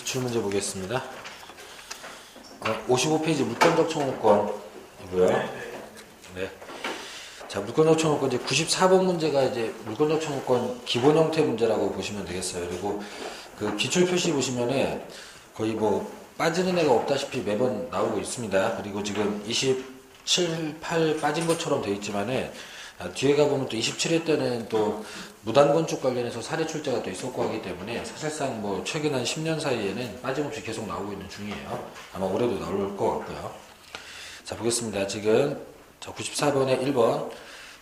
기출문제 보겠습니다. 55페이지 물권적 청구권이고요. 네. 자, 물권적 청구권 이제 94번 문제가 이제 물권적 청구권 기본 형태 문제라고 보시면 되겠어요. 그리고 그 기출 표시 보시면은 거의 뭐 빠지는 애가 없다시피 매번 나오고 있습니다. 그리고 지금 27, 8 빠진 것처럼 되어 있지만은 뒤에 가보면 또 27회 때는 또 무단건축 관련해서 사례 출제가 또 있었고 하기 때문에 사실상 뭐 최근 한 10년 사이에는 빠짐없이 계속 나오고 있는 중이에요. 아마 올해도 나올 것 같고요. 자, 보겠습니다. 지금 94번에 1번.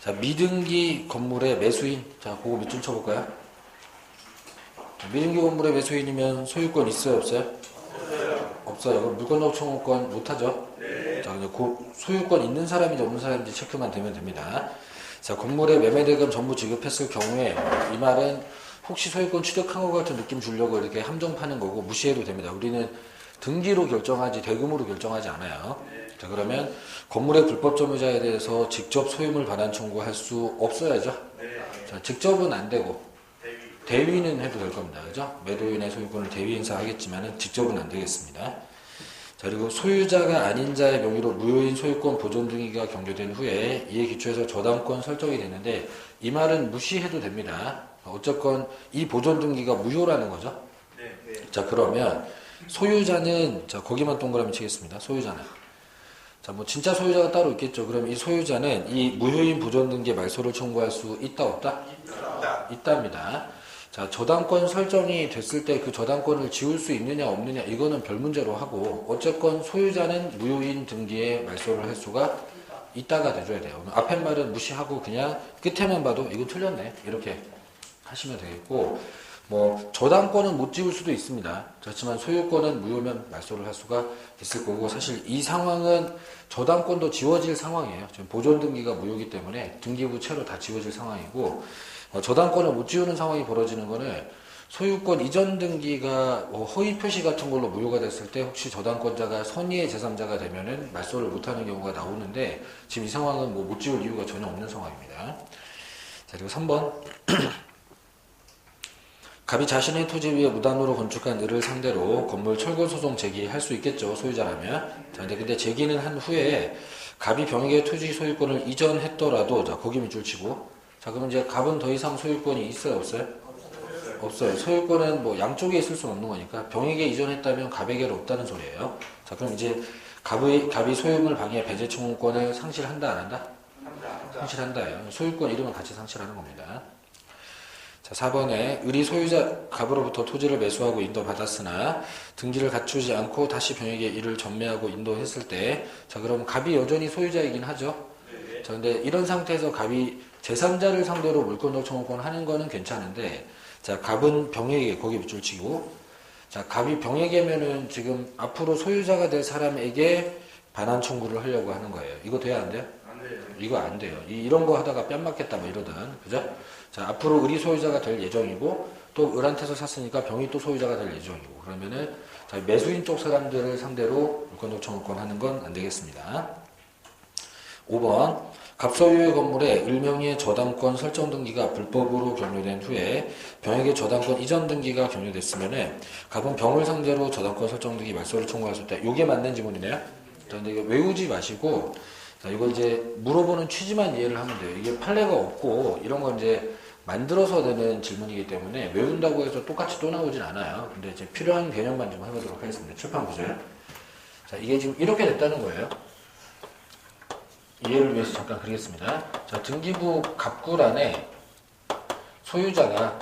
자, 미등기 건물의 매수인. 자, 그거 몇 줄 쳐볼까요? 자, 미등기 건물의 매수인이면 소유권 있어요, 없어요? 없어요. 그럼 물권적 청구권 못하죠? 자, 이제 소유권 있는 사람인지 없는 사람인지 체크만 되면 됩니다. 자, 건물의 매매대금 전부 지급했을 경우에 이 말은 혹시 소유권 취득한 것 같은 느낌 주려고 이렇게 함정 파는 거고 무시해도 됩니다. 우리는 등기로 결정하지 대금으로 결정하지 않아요. 자, 그러면 건물의 불법 점유자에 대해서 직접 소유물 반환 청구할 수 없어야죠. 자, 직접은 안 되고 대위는 해도 될 겁니다. 그죠? 매도인의 소유권을 대위 행사하겠지만 직접은 안 되겠습니다. 자, 그리고 소유자가 아닌 자의 명의로 무효인 소유권 보존 등기가 경료된 후에 이에 기초해서 저당권 설정이 되는데 이 말은 무시해도 됩니다. 어쨌건 이 보존 등기가 무효라는 거죠. 자, 그러면 소유자는 자, 거기만 동그라미 치겠습니다. 소유자는 자, 뭐 진짜 소유자가 따로 있겠죠. 그럼 이 소유자는 이 무효인 보존 등기에 말소를 청구할 수 있다 없다? 있답니다. 자, 저당권 설정이 됐을 때 그 저당권을 지울 수 있느냐 없느냐 이거는 별 문제로 하고 어쨌건 소유자는 무효인 등기에 말소를 할 수가 있다가 돼줘야 돼요. 앞에 말은 무시하고 그냥 끝에만 봐도 이건 틀렸네 이렇게 하시면 되겠고 뭐 저당권은 못 지울 수도 있습니다. 그렇지만 소유권은 무효면 말소를 할 수가 있을 거고 사실 이 상황은 저당권도 지워질 상황이에요. 지금 보존 등기가 무효이기 때문에 등기부 채로 다 지워질 상황이고 저당권을 못 지우는 상황이 벌어지는 거는 소유권 이전 등기가 허위 표시 같은 걸로 무효가 됐을 때 혹시 저당권자가 선의의 제3자가 되면은 말소를 못하는 경우가 나오는데 지금 이 상황은 뭐 못 지울 이유가 전혀 없는 상황입니다. 자, 그리고 3번. 갑이 자신의 토지 위에 무단으로 건축한 을을 상대로 건물 철거 소송 제기할 수 있겠죠, 소유자라면. 자, 근데 제기는 한 후에 갑이 병에게 토지 소유권을 이전했더라도 자, 거기 밑줄 치고 자, 그럼 이제 갑은 더 이상 소유권이 있어요, 없어요? 없어요. 소유권은 뭐 양쪽에 있을 수는 없는 거니까 병에게 이전했다면 갑에게는 없다는 소리예요. 자, 그럼 이제 갑이 소유물 방해 배제 청구권을 상실한다, 안 한다? 상실한다예요. 소유권 이름은 같이 상실하는 겁니다. 자, 4번에 을이 소유자 갑으로부터 토지를 매수하고 인도받았으나 등기를 갖추지 않고 다시 병에게 이를 전매하고 인도했을 때 자, 그럼 갑이 여전히 소유자이긴 하죠. 자, 근데 이런 상태에서 갑이 제3자를 상대로 물권적 청구권 하는 거는 괜찮은데 자, 갑은 병에게 거기 밑줄 치고 자, 갑이 병에게면은 지금 앞으로 소유자가 될 사람에게 반환 청구를 하려고 하는 거예요. 이거 돼야 안 돼요? 안 돼요. 이거 안 돼요. 이런 거 하다가 뺨 맞겠다 뭐 이러든 그죠? 자, 앞으로 을이 소유자가 될 예정이고 또 을한테서 샀으니까 병이 또 소유자가 될 예정이고 그러면은 자, 매수인 쪽 사람들을 상대로 물권적 청구권 하는 건 안 되겠습니다. 5번 갑소유의 건물에 을명의의 저당권 설정 등기가 불법으로 경료된 후에 병에게 저당권 이전 등기가 경료됐으면은 갑은 병을 상대로 저당권 설정 등기 말소를 청구했을 때 이게 맞는 지문이네요. 자, 근데 이거 외우지 마시고 자, 이거 이제 물어보는 취지만 이해를 하면 돼요. 이게 판례가 없고 이런 건 이제 만들어서 되는 질문이기 때문에 외운다고 해서 똑같이 또 나오진 않아요. 근데 이제 필요한 개념만 좀 해보도록 하겠습니다. 칠판 보세요. 자, 이게 지금 이렇게 됐다는 거예요. 이해를 위해서 잠깐 그리겠습니다. 자, 등기부 갑구란에 소유자가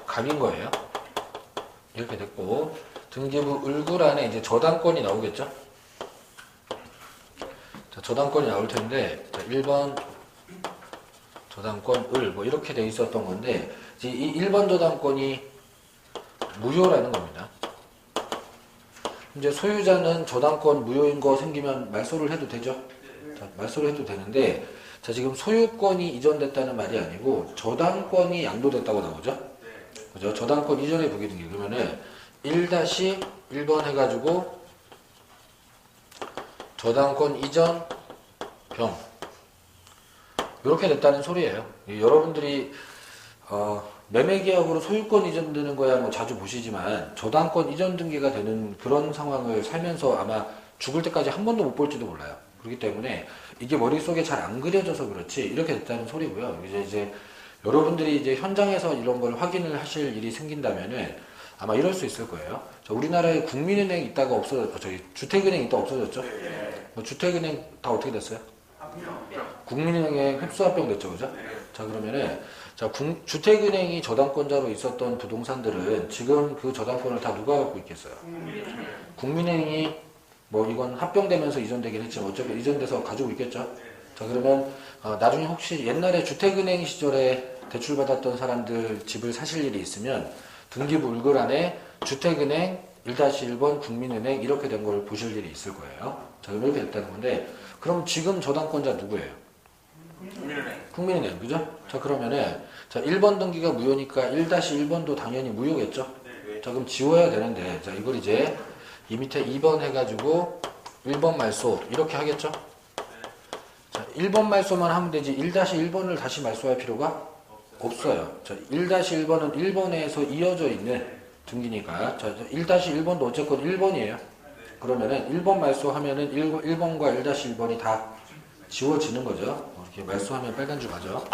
갑인 거예요. 이렇게 됐고 등기부 을구란에 이제 저당권이 나오겠죠. 자, 저당권이 나올 텐데 자, 1번 저당권 을 뭐 이렇게 돼 있었던 건데 이제 이 1번 저당권이 무효라는 겁니다. 이제 소유자는 저당권 무효인 거 생기면 말소를 해도 되죠. 자, 말소를 해도 되는데 자, 지금 소유권이 이전됐다는 말이 아니고 저당권이 양도됐다고 나오죠. 그죠? 저당권 이전의 부기등기 그러면은 1-1번 해가지고 저당권 이전 병 이렇게 됐다는 소리예요. 여러분들이 매매계약으로 소유권 이전되는 거야 뭐 자주 보시지만 저당권 이전 등기가 되는 그런 상황을 살면서 아마 죽을 때까지 한 번도 못 볼지도 몰라요. 그렇기 때문에 이게 머릿속에 잘 안 그려져서 그렇지 이렇게 됐다는 소리고요. 이제 여러분들이 이제 현장에서 이런 걸 확인을 하실 일이 생긴다면은 아마 이럴 수 있을 거예요. 우리나라에 국민은행 있다가 저기 주택은행 있다가 없어졌죠? 뭐 주택은행 다 어떻게 됐어요? 국민은행에 흡수합병 됐죠, 그죠? 자, 그러면은, 주택은행이 저당권자로 있었던 부동산들은 지금 그 저당권을 다 누가 갖고 있겠어요? 국민은행이 뭐 이건 합병되면서 이전되긴 했지만 어차피 이전돼서 가지고 있겠죠? 자, 그러면, 나중에 혹시 옛날에 주택은행 시절에 대출받았던 사람들 집을 사실 일이 있으면 등기부 을글 주택은행 1-1번 국민은행 이렇게 된 걸 보실 일이 있을 거예요. 자, 이렇게 됐다는 건데, 그럼 지금 저당권자 누구예요? 국민은행, 그죠? 자, 그러면은, 1번 등기가 무효니까 1-1번도 당연히 무효겠죠? 자, 그럼 지워야 되는데, 자, 이걸 이제 이 밑에 2번 해가지고 1번 말소, 이렇게 하겠죠? 자, 1번 말소만 하면 되지, 1-1번을 다시 말소할 필요가 없어요. 자, 1-1번은 1번에서 이어져 있는 등기니까, 자, 1-1번도 어쨌건 1번이에요. 그러면은 1번 말소하면은 1번과 1-1번이 다 지워지는 거죠. 이렇게 말소하면 빨간 줄 가죠.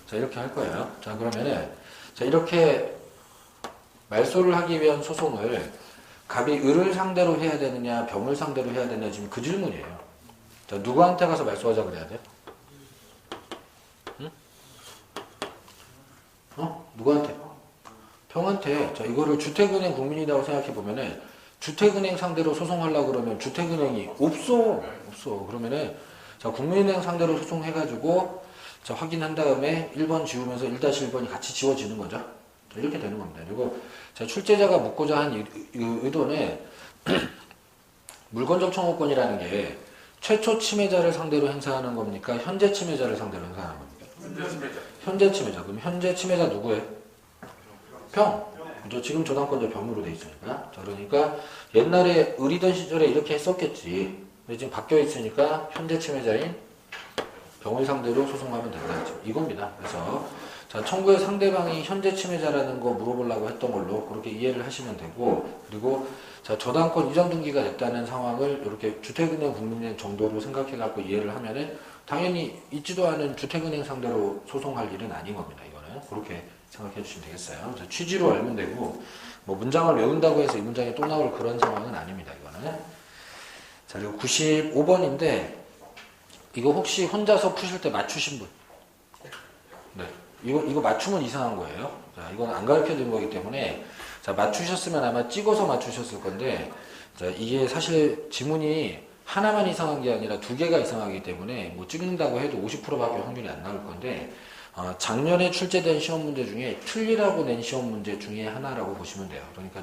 자, 이렇게 할 거예요. 자, 그러면은, 자, 이렇게 말소를 하기 위한 소송을 갑이 을을 상대로 해야 되느냐, 병을 상대로 해야 되느냐, 지금 그 질문이에요. 자, 누구한테 가서 말소하자 그래야 돼? 응? 누구한테? 병한테. 자, 이거를 주택은행 국민이라고 생각해 보면은, 주택은행 상대로 소송하려고 그러면 주택은행이 없어. 그러면은, 자, 국민은행 상대로 소송해가지고, 자, 확인한 다음에 1번 지우면서 1-1번이 같이 지워지는 거죠. 자, 이렇게 되는 겁니다. 그리고, 자, 출제자가 묻고자 한 의도는, 물건적 청구권이라는 게 최초 침해자를 상대로 행사하는 겁니까? 현재 침해자를 상대로 행사하는 겁니까? 현재 침해자. 그럼 현재 침해자 누구예요? 병. 그죠? 지금 저당권자 병으로 돼 있으니까. 자, 그러니까 옛날에 을이던 시절에 이렇게 했었겠지. 근데 지금 바뀌어 있으니까 현재 침해자인 병을 상대로 소송하면 된다. 이겁니다. 그래서 자, 청구의 상대방이 현재 침해자라는 거 물어보려고 했던 걸로 그렇게 이해를 하시면 되고, 그리고 자, 저당권 이전 등기가 됐다는 상황을 이렇게 주택은행 국민은행 정도로 생각해 갖고 이해를 하면은 당연히 있지도 않은 주택은행 상대로 소송할 일은 아닌 겁니다. 이거는 그렇게 생각해 주시면 되겠어요. 자, 취지로 알면 되고, 뭐 문장을 외운다고 해서 이 문장이 또 나올 그런 상황은 아닙니다. 이거는. 자, 그리고 95번인데 이거 혹시 혼자서 푸실 때 맞추신 분? 네. 이거 맞추면 이상한 거예요. 자, 이건 안 가르쳐 드린 거기 때문에, 자, 맞추셨으면 아마 찍어서 맞추셨을 건데, 자, 이게 사실 지문이 하나만 이상한 게 아니라 두 개가 이상하기 때문에, 뭐 찍는다고 해도 50%밖에 확률이 안 나올 건데, 작년에 출제된 시험 문제 중에 틀리라고 낸 시험 문제 중에 하나라고 보시면 돼요. 그러니까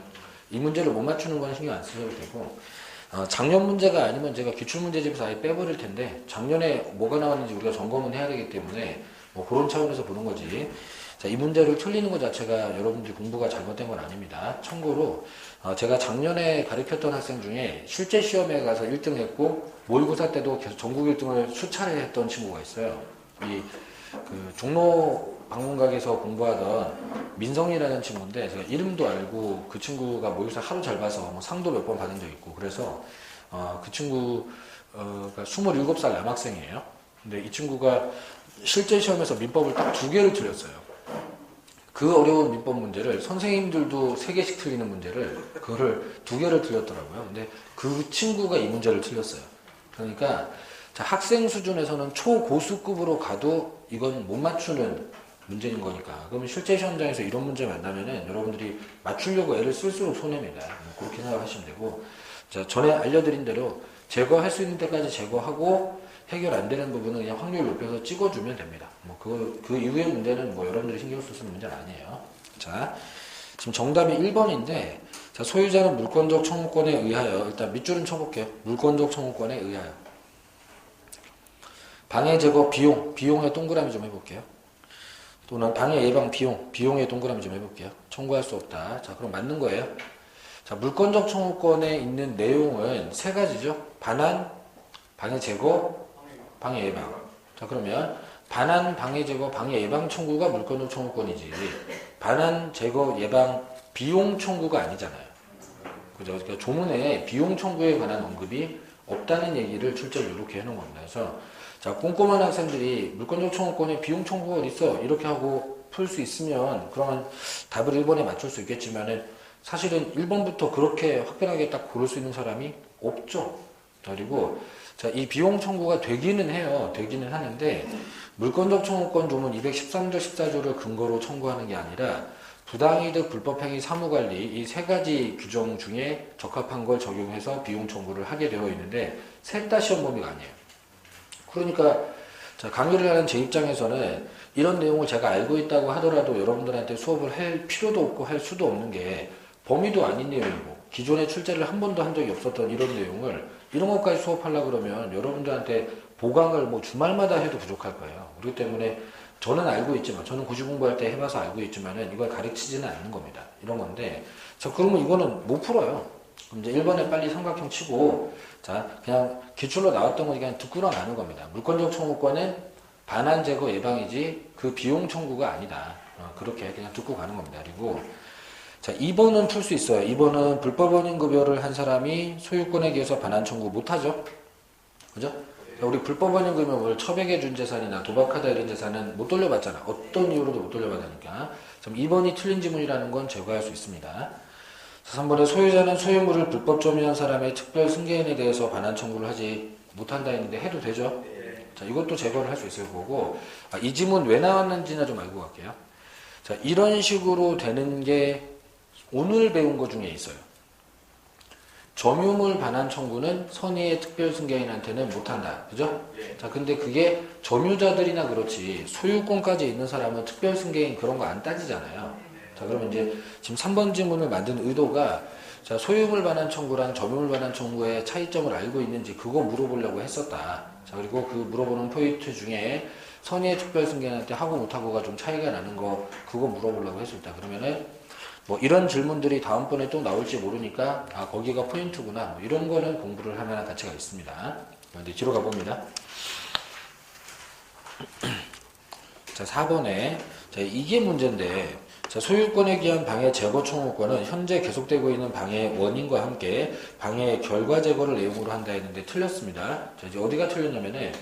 이 문제를 못 맞추는 건 신경 안 쓰셔도 되고, 작년 문제가 아니면 제가 기출문제집에서 아예 빼버릴 텐데, 작년에 뭐가 나왔는지 우리가 점검은 해야 되기 때문에, 뭐 그런 차원에서 보는 거지. 자, 이 문제를 틀리는 것 자체가 여러분들이 공부가 잘못된 건 아닙니다. 참고로 제가 작년에 가르쳤던 학생 중에 실제 시험에 가서 1등 했고 모의고사 때도 계속 전국 1등을 수차례 했던 친구가 있어요. 그 종로 방문각에서 공부하던 민성이라는 친구인데, 제가 이름도 알고 그 친구가 모의고사 하루 잘 봐서 뭐 상도 몇 번 받은 적 있고, 그래서 그 친구가 27살 남학생이에요. 근데 이 친구가 실제 시험에서 민법을 딱 2개를 틀렸어요. 그 어려운 민법 문제를 선생님들도 3개씩 틀리는 문제를 그거를 2개를 틀렸더라고요. 근데 그 친구가 이 문제를 틀렸어요. 그러니까 자, 학생 수준에서는 초고수급으로 가도 이건 못 맞추는 문제인 거니까. 그러면 실제 시험장에서 이런 문제 만나면은 여러분들이 맞추려고 애를 쓸수록 손해입니다. 그렇게 생각하시면 되고, 자, 전에 알려드린 대로 제거할 수 있는 때까지 제거하고 해결 안 되는 부분은 그냥 확률 높여서 찍어주면 됩니다. 뭐 그 이후의 문제는 뭐 여러분들이 신경 쓸 수 있는 문제는 아니에요. 자, 지금 정답이 1번인데, 자, 소유자는 물권적 청구권에 의하여, 일단 밑줄은 쳐볼게요. 물권적 청구권에 의하여. 방해 제거 비용에 동그라미 좀 해볼게요. 또는 방해 예방 비용에 동그라미 좀 해볼게요. 청구할 수 없다. 자, 그럼 맞는 거예요. 자, 물권적 청구권에 있는 내용은 3가지죠. 반환, 방해 제거, 방해 예방. 자, 그러면 반환 방해 제거 방해 예방 청구가 물권적 청구권이지 반환 제거 예방 비용 청구가 아니잖아요. 그죠? 그러니까 조문에 비용 청구에 관한 언급이 없다는 얘기를 출제를 이렇게 해놓은 겁니다. 그래서 자, 꼼꼼한 학생들이 물권적 청구권에 비용 청구가 어디 있어? 이렇게 하고 풀 수 있으면 그러면 답을 1번에 맞출 수 있겠지만은 사실은 1번부터 그렇게 확연하게 딱 고를 수 있는 사람이 없죠. 그리고 자, 이 비용 청구가 되기는 해요. 되기는 하는데 물권적 청구권 조문 213조 14조를 근거로 청구하는 게 아니라 부당이득 불법행위 사무관리 이 세 가지 규정 중에 적합한 걸 적용해서 비용 청구를 하게 되어 있는데 셋 다 시험 범위가 아니에요. 그러니까 자, 강의를 하는 제 입장에서는 이런 내용을 제가 알고 있다고 하더라도 여러분들한테 수업을 할 필요도 없고 할 수도 없는 게 범위도 아닌 내용이고 기존에 출제를 한 번도 한 적이 없었던 이런 내용을 이런 것까지 수업하려고 그러면 여러분들한테 보강을 뭐 주말마다 해도 부족할 거예요. 그렇기 때문에 저는 알고 있지만 저는 고시 공부할 때 해봐서 알고 있지만은 이걸 가르치지는 않는 겁니다. 이런 건데 자 그러면 이거는 못 풀어요. 그럼 이제 1번에 빨리 삼각형 치고 자 그냥 기출로 나왔던 거 그냥 듣고나 가는 겁니다. 물권적 청구권은 반환 제거 예방이지 그 비용 청구가 아니다. 그렇게 그냥 듣고 가는 겁니다. 그리고 자 2번은 풀 수 있어요. 2번은 불법원인 급여를 한 사람이 소유권에 기해서 반환 청구 못하죠. 그죠? 자, 우리 불법원인 급여를 처백에 준 재산이나 도박하다 이런 재산은 못 돌려받잖아. 어떤 이유로도 못 돌려받으니까. 그럼 2번이 틀린 지문이라는 건 제거할 수 있습니다. 자, 3번에 소유자는 소유물을 불법 점유한 사람의 특별 승계인에 대해서 반환 청구를 하지 못한다 했는데 해도 되죠? 자, 이것도 제거를 할 수 있을 거고 이 지문 왜 나왔는지나 좀 알고 갈게요. 자, 이런 식으로 되는 게 오늘 배운 것 중에 있어요. 점유물 반환 청구는 선의의 특별 승계인한테는 못한다. 그죠? 자, 근데 그게 점유자들이나 그렇지 소유권까지 있는 사람은 특별 승계인 그런 거 안 따지잖아요. 자, 그러면 이제 지금 3번 지문을 만든 의도가 자, 소유물 반환 청구랑 점유물 반환 청구의 차이점을 알고 있는지 그거 물어보려고 했었다. 자, 그리고 그 물어보는 포인트 중에 선의의 특별 승계인한테 하고 못하고가 좀 차이가 나는 거 그거 물어보려고 했었다. 그러면은 뭐 이런 질문들이 다음번에 또 나올지 모르니까 아 거기가 포인트구나 뭐 이런 거는 공부를 할 만한 가치가 있습니다. 이제 뒤로 가봅니다. 자 4번에 자, 이게 문제인데 자, 소유권에 기한 방해 제거 청구권은 현재 계속되고 있는 방해 원인과 함께 방해 결과 제거를 내용으로 한다 했는데 틀렸습니다. 자, 이제 어디가 틀렸냐면은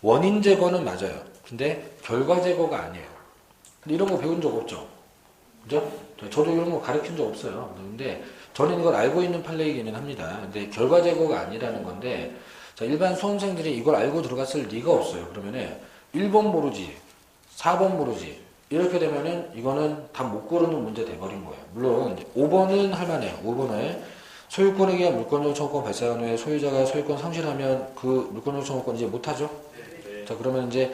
원인 제거는 맞아요. 근데 결과 제거가 아니에요. 근데 이런 거 배운 적 없죠? 그죠? 저도 이런 거 가르친 적 없어요. 근데 저는 이걸 알고 있는 판례이기는 합니다. 근데 결과 제거가 아니라는 건데 자, 일반 수험생들이 이걸 알고 들어갔을 리가 없어요. 그러면은 1번 모르지, 4번 모르지 이렇게 되면은 이거는 답 못 고르는 문제 돼버린 거예요. 물론 이제 5번은 할만해요. 5번에 소유권에 기한 물권적 청구권 발생한 후에 소유자가 소유권 상실하면 그 물권적 청구권 이제 못하죠? 자, 그러면 이제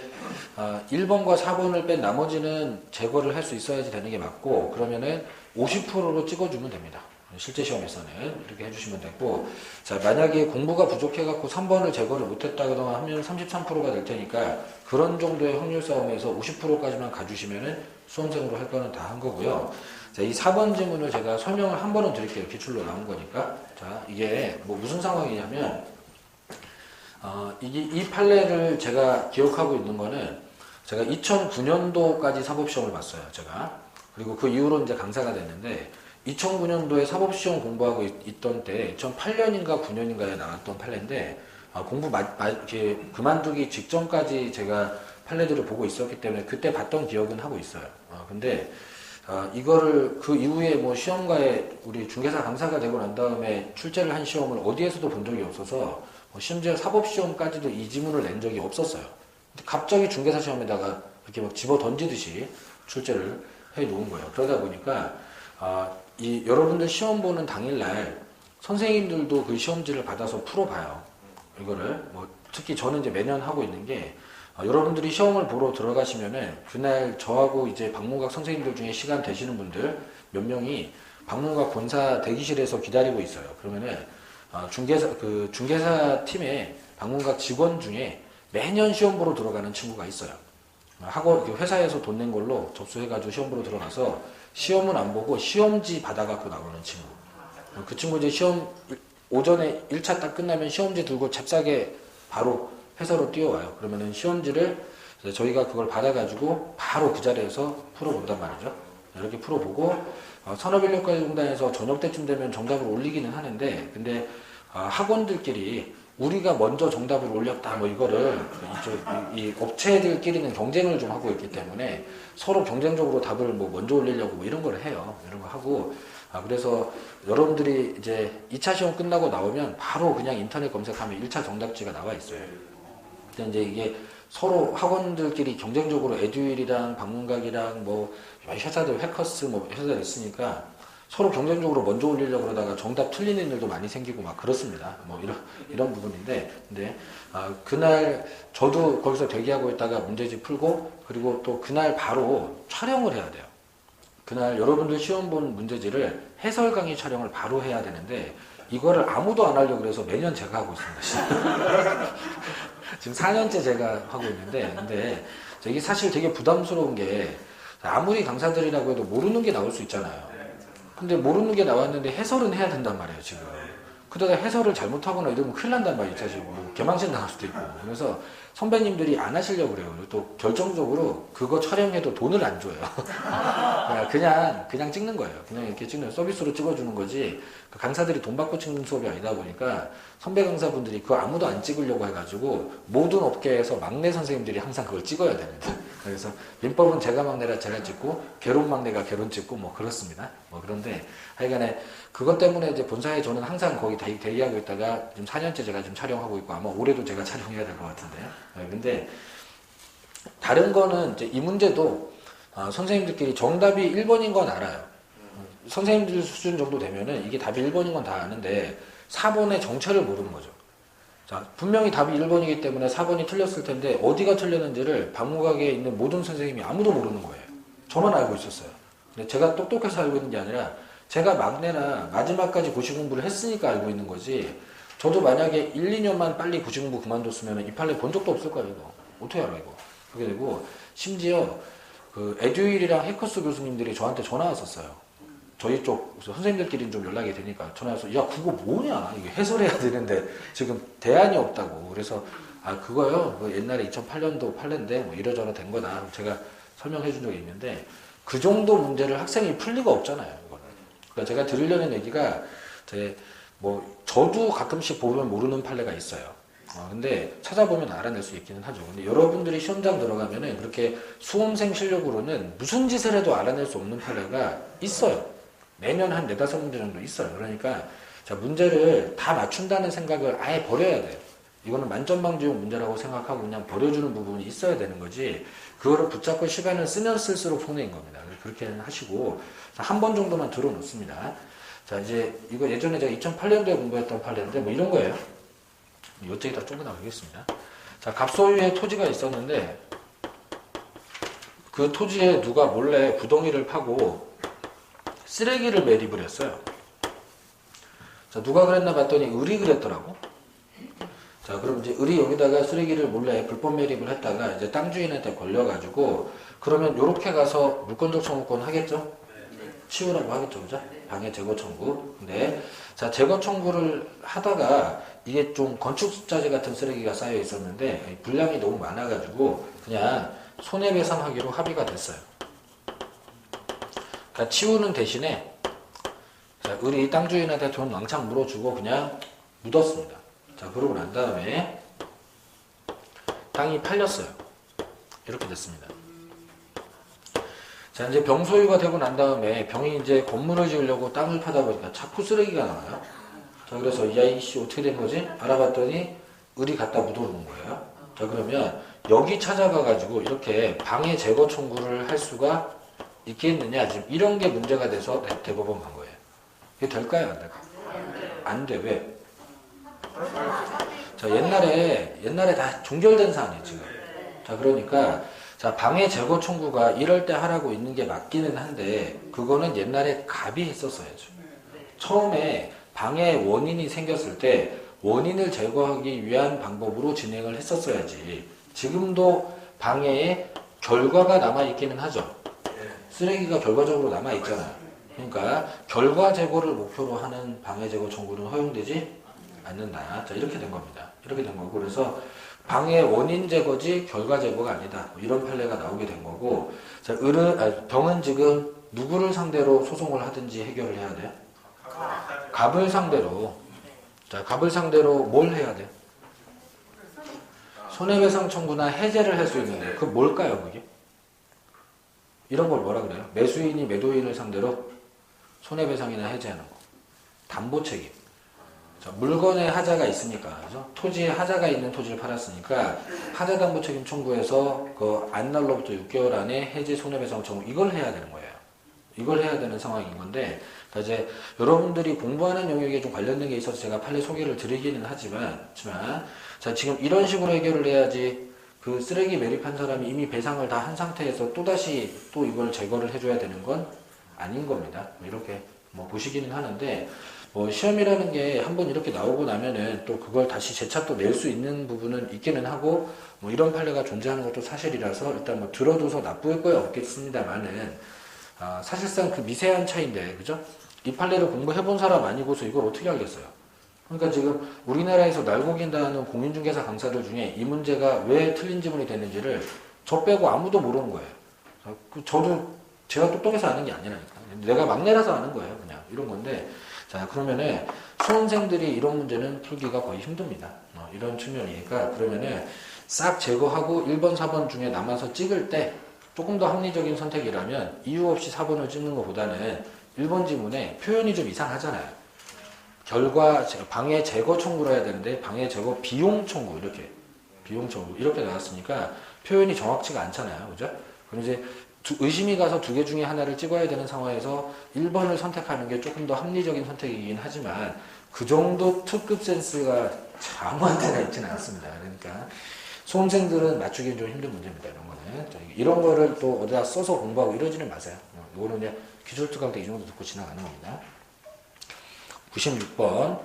1번과 4번을 뺀 나머지는 제거를 할 수 있어야지 되는 게 맞고 그러면은 50%로 찍어주면 됩니다. 실제 시험에서는 이렇게 해주시면 되고 자 만약에 공부가 부족해갖고 3번을 제거를 못했다거나 하면 33%가 될 테니까 그런 정도의 확률 싸움에서 50%까지만 가주시면은 수험생으로 할 거는 다 한 거고요. 자, 이 4번 질문을 제가 설명을 한 번은 드릴게요. 기출로 나온 거니까. 자, 이게 뭐 무슨 상황이냐면 이 판례를 제가 기억하고 있는 거는 제가 2009년도까지 사법시험을 봤어요. 제가. 그리고 그 이후로 이제 강사가 됐는데 2009년도에 사법시험 공부하고 있던 때 2008년인가 9년인가에 나왔던 판례인데 공부 이렇게 그만두기 직전까지 제가 판례들을 보고 있었기 때문에 그때 봤던 기억은 하고 있어요. 근데 이거를 그 이후에 뭐 시험가에 우리 중개사 강사가 되고 난 다음에 출제를 한 시험을 어디에서도 본 적이 없어서 심지어 사법시험까지도 이 지문을 낸 적이 없었어요. 근데 갑자기 중개사 시험에다가 이렇게 막 집어 던지듯이 출제를 해 놓은 거예요. 그러다 보니까 여러분들 시험 보는 당일날 선생님들도 그 시험지를 받아서 풀어봐요. 이거를 뭐 특히 저는 이제 매년 하고 있는 게 여러분들이 시험을 보러 들어가시면은 그날 저하고 이제 방문각 선생님들 중에 시간 되시는 분들 몇 명이 방문각 본사 대기실에서 기다리고 있어요. 그러면은 중개사 팀에 방문각 직원 중에 매년 시험 보러 들어가는 친구가 있어요. 회사에서 돈 낸 걸로 접수해가지고 시험 보러 들어가서 시험은 안 보고 시험지 받아갖고 나오는 친구. 그 친구 이제 시험 오전에 1차 딱 끝나면 시험지 들고 잽싸게 바로 회사로 뛰어와요. 그러면은 시험지를 그래서 저희가 그걸 받아가지고 바로 그 자리에서 풀어본단 말이죠. 이렇게 풀어보고 산업인력거래공단에서 저녁 때쯤 되면 정답을 올리기는 하는데, 근데 학원들끼리 우리가 먼저 정답을 올렸다 뭐 이거를 이 업체들끼리는 경쟁을 좀 하고 있기 때문에 서로 경쟁적으로 답을 뭐 먼저 올리려고 뭐 이런 걸 해요. 이런 거 하고, 그래서 여러분들이 이제 2차 시험 끝나고 나오면 바로 그냥 인터넷 검색하면 1차 정답지가 나와 있어요. 근데 이제 이게 서로 학원들끼리 경쟁적으로 에듀윌이랑 박문각이랑 뭐 회사들 해커스 뭐 회사들 있으니까 서로 경쟁적으로 먼저 올리려고 그러다가 정답 틀리는 일도 많이 생기고 막 그렇습니다. 뭐 이런 부분인데, 근데 그날 저도 거기서 대기하고 있다가 문제집 풀고, 그리고 또 그날 바로 촬영을 해야 돼요. 그날 여러분들 시험 본 문제지를 해설 강의 촬영을 바로 해야 되는데, 이거를 아무도 안 하려고 그래서 매년 제가 하고 있습니다. 지금 4년째 제가 하고 있는데, 근데 이게 사실 되게 부담스러운 게, 아무리 강사들이라고 해도 모르는 게 나올 수 있잖아요. 근데 모르는 게 나왔는데 해설은 해야 된단 말이에요, 지금. 그러다가 해설을 잘못하거나 이러면 큰일 난단 말이죠, 사실. 뭐 개망신 당할 수도 있고. 그래서 선배님들이 안 하시려고 그래요. 또 결정적으로 그거 촬영해도 돈을 안 줘요. 그냥 찍는 거예요. 그냥 이렇게 찍는, 서비스로 찍어주는 거지. 강사들이 돈 받고 찍는 수업이 아니다 보니까 선배 강사분들이 그거 아무도 안 찍으려고 해가지고 모든 업계에서 막내 선생님들이 항상 그걸 찍어야 되는데, 그래서 민법은 제가 막내라 제가 찍고 개론 막내가 개론 찍고 뭐 그렇습니다. 뭐 그런데 하여간에 그것 때문에 이제 본사에 저는 항상 거기 대기하고 있다가 지금 4년째 제가 지금 촬영하고 있고, 아마 올해도 제가 촬영해야 될 것 같은데. 근데 다른 거는 이제 이 문제도 선생님들끼리 정답이 1번인 건 알아요. 선생님들 수준 정도 되면은 이게 답이 1번인 건 다 아는데 4번의 정체를 모르는 거죠. 자, 분명히 답이 1번이기 때문에 4번이 틀렸을 텐데 어디가 틀렸는지를 박물관에 있는 모든 선생님이 아무도 모르는 거예요. 저만 알고 있었어요. 근데 제가 똑똑해서 알고 있는 게 아니라 제가 막내나 마지막까지 고시 공부를 했으니까 알고 있는 거지, 저도 만약에 1, 2년만 빨리 고시 공부 그만뒀으면 이 판례 본 적도 없을 거예요, 이거. 어떻게 알아, 이거. 그게 되고, 심지어 그 에듀윌이랑 해커스 교수님들이 저한테 전화 왔었어요. 저희 쪽 선생님들끼리는 좀 연락이 되니까 전화 와서, 야, 그거 뭐냐, 이게 해설해야 되는데 지금 대안이 없다고. 그래서 그거요, 뭐 옛날에 2008년도 판례인데 뭐 이러저러 된 거다, 제가 설명해 준 적이 있는데, 그 정도 문제를 학생이 풀 리가 없잖아요, 이거는. 그러니까 제가 드리려는 얘기가, 저도 가끔씩 보면 모르는 판례가 있어요. 근데 찾아보면 알아낼 수 있기는 하죠. 근데 여러분들이 시험장 들어가면은 그렇게 수험생 실력으로는 무슨 짓을 해도 알아낼 수 없는 판례가 있어요. 매년 한 4-5문제 정도 있어요. 그러니까 자, 문제를 다 맞춘다는 생각을 아예 버려야 돼요. 이거는 만점방지용 문제라고 생각하고 그냥 버려주는 부분이 있어야 되는 거지, 그거를 붙잡고 시간을 쓰면 쓸수록 손해인 겁니다. 그렇게 하시고, 한 번 정도만 들어놓습니다. 자, 이제 이거 예전에 제가 2008년도에 공부했던 판례인데 뭐 이런 거예요. 이쪽에다 쪼개나가겠습니다. 자, 갑소유의 토지가 있었는데 그 토지에 누가 몰래 구덩이를 파고 쓰레기를 매립을 했어요. 자, 누가 그랬나 봤더니 을이 그랬더라고. 자, 그럼 이제 을이 여기다가 쓰레기를 몰래 불법 매립을 했다가 이제 땅 주인한테 걸려가지고, 그러면 요렇게 가서 물권적 청구권 하겠죠? 치우라고 하겠죠, 그죠? 방해 제거 청구. 근데 자, 제거 청구를 하다가 이게 좀 건축자재 같은 쓰레기가 쌓여 있었는데 분량이 너무 많아가지고 그냥 손해배상하기로 합의가 됐어요. 그러니까 치우는 대신에 자, 을이 땅 주인한테 돈 왕창 물어주고 그냥 묻었습니다. 자, 그러고 난 다음에 땅이 팔렸어요. 이렇게 됐습니다. 자, 이제 병 소유가 되고 난 다음에 병이 이제 건물을 지으려고 땅을 파다 보니까 자꾸 쓰레기가 나와요. 자, 그래서 야, 이씨 어떻게 된 거지? 알아봤더니 을이 갖다 묻어놓은 거예요. 자, 그러면 여기 찾아가가지고 이렇게 방해 제거 청구를 할 수가 있겠느냐? 지금 이런 게 문제가 돼서 대법원 간 거예요. 이게 될까요? 안 될까요? 안 돼. 왜? 자, 옛날에 다 종결된 사안이에요, 지금. 자, 그러니까 자, 방해 제거 청구가 이럴 때 하라고 있는 게 맞기는 한데, 그거는 옛날에 갑이 했었어야죠. 처음에 방해 원인이 생겼을 때 원인을 제거하기 위한 방법으로 진행을 했었어야지. 지금도 방해의 결과가 남아있기는 하죠. 쓰레기가 결과적으로 남아있잖아요. 그러니까 결과 제거를 목표로 하는 방해 제거 청구는 허용되지 않는다. 자, 이렇게 된 겁니다. 이렇게 된 거고, 그래서 방해 원인 제거지 결과 제거가 아니다. 뭐 이런 판례가 나오게 된 거고, 자, 병은 지금 누구를 상대로 소송을 하든지 해결을 해야 돼요? 갑을 상대로. 자, 갑을 상대로 뭘 해야 돼요? 손해배상 청구나 해제를 할 수 있는데, 그 뭘까요, 그게? 이런 걸 뭐라 그래요? 매수인이 매도인을 상대로 손해배상이나 해제하는 거. 담보 책임. 자, 물건에 하자가 있으니까, 그죠? 토지에 하자가 있는 토지를 팔았으니까, 하자 담보 책임 청구해서 그 안날로부터 6개월 안에 해제 손해배상 청구, 이걸 해야 되는 거예요. 이걸 해야 되는 상황인 건데, 이제 여러분들이 공부하는 영역에 좀 관련된 게 있어서 제가 판례 소개를 드리기는 하지만, 자, 지금 이런 식으로 해결을 해야지 그 쓰레기 매립한 사람이 이미 배상을 다 한 상태에서 또다시 또 이걸 제거를 해줘야 되는 건 아닌 겁니다. 이렇게 뭐 보시기는 하는데, 뭐 시험이라는 게 한번 이렇게 나오고 나면은 또 그걸 다시 재차 또 낼 수 있는 부분은 있기는 하고, 뭐 이런 판례가 존재하는 것도 사실이라서 일단 뭐 들어둬서 나쁠 거야 없겠습니다만은, 사실상 그 미세한 차이인데, 그죠? 이 판례를 공부해본 사람 아니고서 이걸 어떻게 알겠어요? 그러니까 지금 우리나라에서 날고긴다는 공인중개사 강사들 중에 이 문제가 왜 틀린 지문이 됐는지를 저 빼고 아무도 모르는 거예요. 제가 똑똑해서 아는 게 아니라니까. 내가 막내라서 아는 거예요. 그냥 이런 건데. 자, 그러면은 수험생들이 이런 문제는 풀기가 거의 힘듭니다. 이런 측면이니까 그러면은 싹 제거하고 1번, 4번 중에 남아서 찍을 때 조금 더 합리적인 선택이라면 이유 없이 4번을 찍는 것보다는 1번 지문에 표현이 좀 이상하잖아요. 방해 제거 청구를 해야 되는데 방해 제거 비용 청구 이렇게 나왔으니까 표현이 정확치가 않잖아요. 그죠? 그럼 이제 의심이 가서 두 개 중에 하나를 찍어야 되는 상황에서 1번을 선택하는 게 조금 더 합리적인 선택이긴 하지만 그 정도 특급 센스가 아무한테나 있지는 않습니다. 그러니까 수험생들은 맞추기는 좀 힘든 문제입니다. 이런 거는. 이런 거를 또 어디다 써서 공부하고 이러지는 마세요. 이거는 그냥 기술특강 때 이 정도 듣고 지나가는 겁니다. 96번.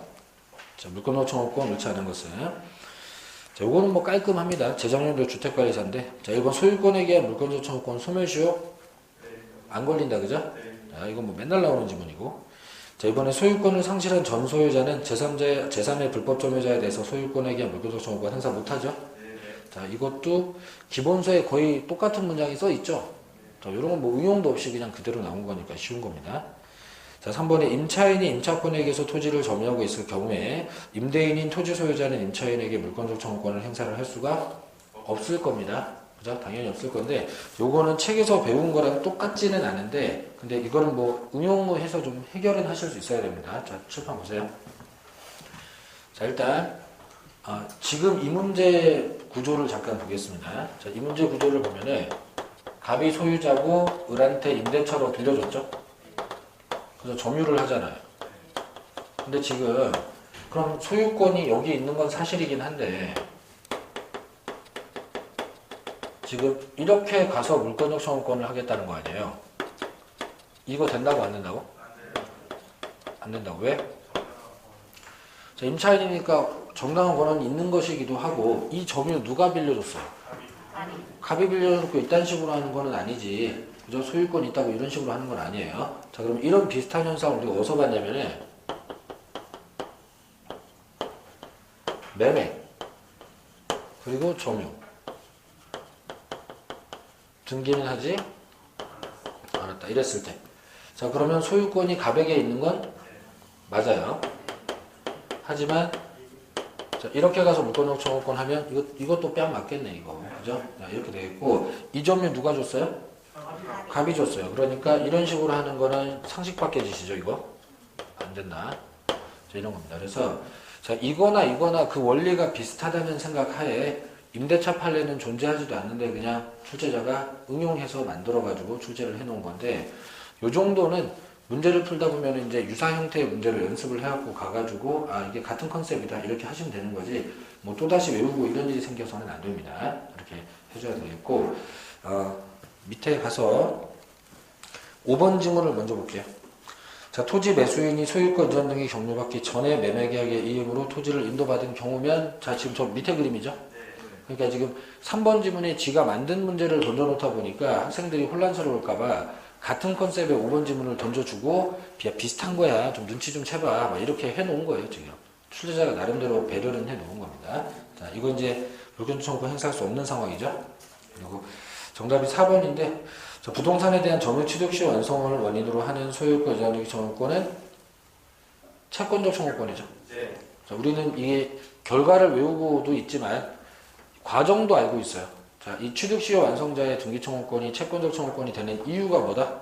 자, 물건 요청권 옳지 않은 것은. 자, 요거는 뭐 깔끔합니다. 재정용도 주택관리사인데. 자, 1번 소유권에 대한 물건 요청권 소멸시효 안 걸린다, 그죠? 자, 이건 뭐 맨날 나오는 지문이고. 자, 이번에 소유권을 상실한 전 소유자는 제3의 불법 점유자에 대해서 소유권에 대한 물건 요청권 행사 못하죠? 자, 이것도 기본서에 거의 똑같은 문장이 써 있죠? 자, 이런 건 뭐 응용도 없이 그냥 그대로 나온 거니까 쉬운 겁니다. 자, 3번에 임차인이 임차권에게서 토지를 점유하고 있을 경우에 임대인인 토지 소유자는 임차인에게 물권적 청구권을 행사를 할 수가 없을 겁니다. 그죠? 당연히 없을 건데, 요거는 책에서 배운 거랑 똑같지는 않은데, 근데 이거는 뭐 응용해서 좀 해결은 하실 수 있어야 됩니다. 자, 칠판 보세요. 자, 일단 지금 이 문제 구조를 잠깐 보겠습니다. 자, 이 문제 구조를 보면은 갑이 소유자고 을한테 임대차로 빌려줬죠? 그래서 점유를 하잖아요. 근데 지금 그럼 소유권이 여기 있는 건 사실이긴 한데 지금 이렇게 가서 물권적 청구권을 하겠다는 거 아니에요? 이거 된다고 안 된다고? 안 된다고. 왜? 자, 임차인이니까 정당한 권한이 있는 것이기도 하고 이 점유 누가 빌려줬어요? 갑이 빌려놓고 이딴 식으로 하는 거는 아니지. 그죠? 소유권 있다고 이런 식으로 하는 건 아니에요. 자, 그럼 이런 비슷한 현상을 우리가 어디서 봤냐면은 매매 그리고 점유 등기는 하지 않았다 이랬을 때. 자, 그러면 소유권이 갑에게 있는 건 맞아요. 하지만 자, 이렇게 가서 물권적 청구권 하면 이것도 뺨 맞겠네 이거. 그죠? 자, 이렇게 되겠고 이 점유 누가 줬어요? 갑이 줬어요. 그러니까 이런 식으로 하는 거는 상식 밖의 짓이죠. 이거 안 된다. 자, 이런 겁니다. 그래서 자, 이거나 그 원리가 비슷하다는 생각하에 임대차 판례는 존재하지도 않는데 그냥 출제자가 응용해서 만들어가지고 출제를 해놓은 건데 요 정도는 문제를 풀다 보면 이제 유사 형태의 문제를 연습을 해갖고 가가지고 이게 같은 컨셉이다 이렇게 하시면 되는 거지 뭐 또다시 외우고 이런 일이 생겨서는 안 됩니다. 이렇게 해줘야 되겠고 밑에 가서 5번 지문을 먼저 볼게요. 자, 토지 매수인이 소유권 이전 등기 경로받기 전에 매매계약의 이행으로 토지를 인도받은 경우면 자, 지금 저 밑에 그림이죠? 그러니까 지금 3번 지문에 지가 만든 문제를 던져놓다 보니까 학생들이 혼란스러울까봐 같은 컨셉의 5번 지문을 던져주고 비슷한 거야 좀 눈치 좀 채봐 막 이렇게 해놓은 거예요 지금. 출제자가 나름대로 배려는 해 놓은 겁니다. 자, 이건 이제 물권적 청구권 행사할 수 없는 상황이죠. 그리고 정답이 4번인데 부동산에 대한 점유 취득 시 완성을 원인으로 하는 소유권 이전적 청구권은 채권적 청구권이죠. 네. 자, 우리는 이게 결과를 외우고도 있지만 과정도 알고 있어요. 자, 이 취득 시효 완성자의 등기 청구권이 채권적 청구권이 되는 이유가 뭐다?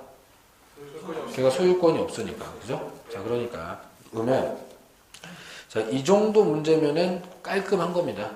걔가 소유권이 없으니까. 그죠? 자, 그러니까 그러면 자, 이 정도 문제면은 깔끔한 겁니다.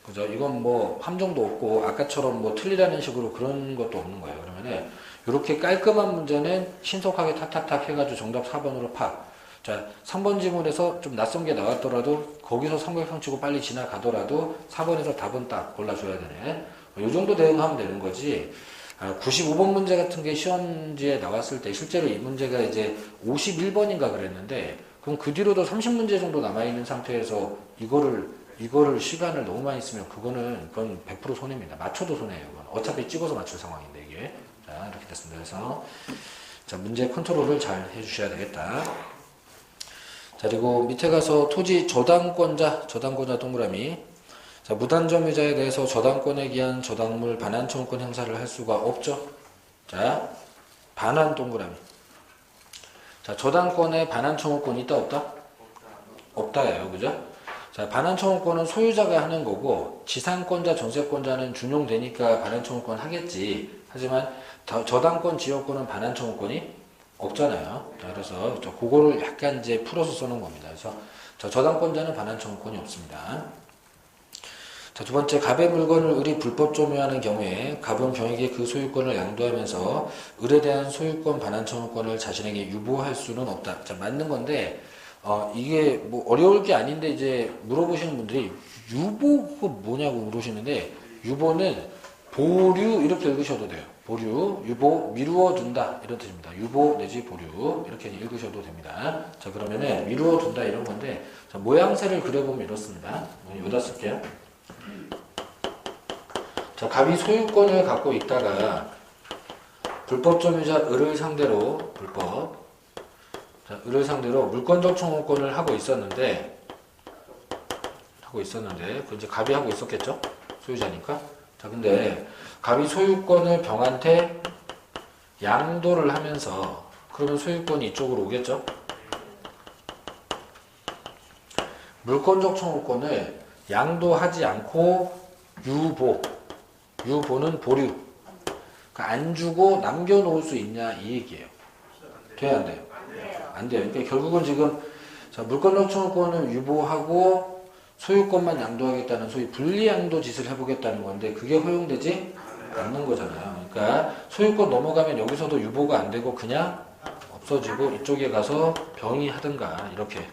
그죠? 이건 뭐 함정도 없고 아까처럼 뭐 틀리라는 식으로 그런 것도 없는 거예요. 그러면은 이렇게 깔끔한 문제는 신속하게 탁탁탁 해가지고 정답 4번으로 파. 자, 3번 지문에서 좀 낯선 게 나왔더라도 거기서 삼각형 치고 빨리 지나가더라도 4번에서 답은 딱 골라줘야 되네. 이 정도 대응하면 되는 거지. 95번 문제 같은 게 시험지에 나왔을 때 실제로 이 문제가 이제 51번인가 그랬는데 그럼 그 뒤로도 30문제 정도 남아있는 상태에서 이거를 시간을 너무 많이 쓰면 그건 100% 손해입니다. 맞춰도 손해예요. 그건. 어차피 찍어서 맞출 상황인데 이게. 자, 이렇게 됐습니다. 그래서 자, 문제 컨트롤을 잘 해주셔야 되겠다. 자, 그리고 밑에 가서 토지 저당권자 동그라미. 자, 무단점유자에 대해서 저당권에 기한 저당물 반환 청구권 행사를 할 수가 없죠. 자, 반환 동그라미. 자, 저당권에 반환 청구권이 있다 없다? 없다예요. 그죠? 자, 반환 청구권은 소유자가 하는 거고 지상권자, 전세권자는 준용되니까 반환 청구권 하겠지. 하지만 저당권 지역권은 반환 청구권이 없잖아요. 자, 그래서 그거를 약간 이제 풀어서 써놓은 겁니다. 그래서 저당권자는 반환 청구권이 없습니다. 자, 두 번째, 갑의 물건을 을이 불법 점유하는 경우에 갑은 병에게 그 소유권을 양도하면서 을에 대한 소유권 반환 청구권을 자신에게 유보할 수는 없다. 자, 맞는 건데 이게 뭐 어려울 게 아닌데 이제 물어보시는 분들이 유보가 뭐냐고 물으시는데 유보는 보류 이렇게 읽으셔도 돼요. 보류, 유보, 미루어 둔다 이런 뜻입니다. 유보 내지 보류 이렇게 읽으셔도 됩니다. 자, 그러면은 미루어 둔다 이런 건데 자, 모양새를 그려보면 이렇습니다. 여기다 쓸게요. 자, 갑이 소유권을 갖고 있다가 불법 점유자 을을 상대로 을을 상대로 물권적 청구권을 하고 있었는데 그 이제 갑이 하고 있었겠죠? 소유자니까. 자, 근데 갑이 소유권을 병한테 양도를 하면서 그러면 소유권이 이쪽으로 오겠죠? 물권적 청구권을 양도하지 않고 유보는 보류. 그러니까 안 주고 남겨놓을 수 있냐 이 얘기예요. 돼요, 안 돼요? 안 돼요. 그러니까 결국은 지금 자, 물권적 청구권을 유보하고 소유권만 양도하겠다는 소위 분리양도 짓을 해보겠다는 건데 그게 허용되지 않는 거잖아요. 그러니까 소유권 넘어가면 여기서도 유보가 안 되고 그냥 없어지고 이쪽에 가서 병이 하든가 이렇게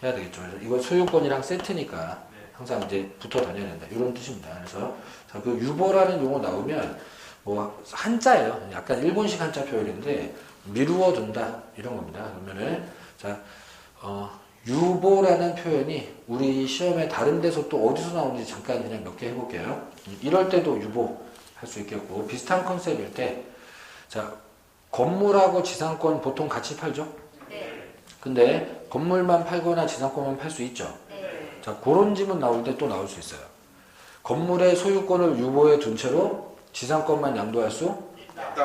해야 되겠죠. 그래서 이거 소유권이랑 세트니까 항상 이제 붙어 다녀야 된다. 이런 뜻입니다. 그래서 자, 그 유보라는 용어 나오면 뭐 한자예요. 약간 일본식 한자 표현인데 미루어 둔다 이런 겁니다. 그러면은 자, 유보라는 표현이 우리 시험에 다른 데서 또 어디서 나오는지 잠깐 그냥 몇 개 해볼게요. 이럴 때도 유보 할 수 있겠고 비슷한 컨셉일 때 자, 건물하고 지상권 보통 같이 팔죠? 네. 근데 건물만 팔거나 지상권만 팔 수 있죠? 네. 자, 그런 지문 나올 때 또 나올 수 있어요. 건물의 소유권을 유보해 둔 채로 지상권만 양도할 수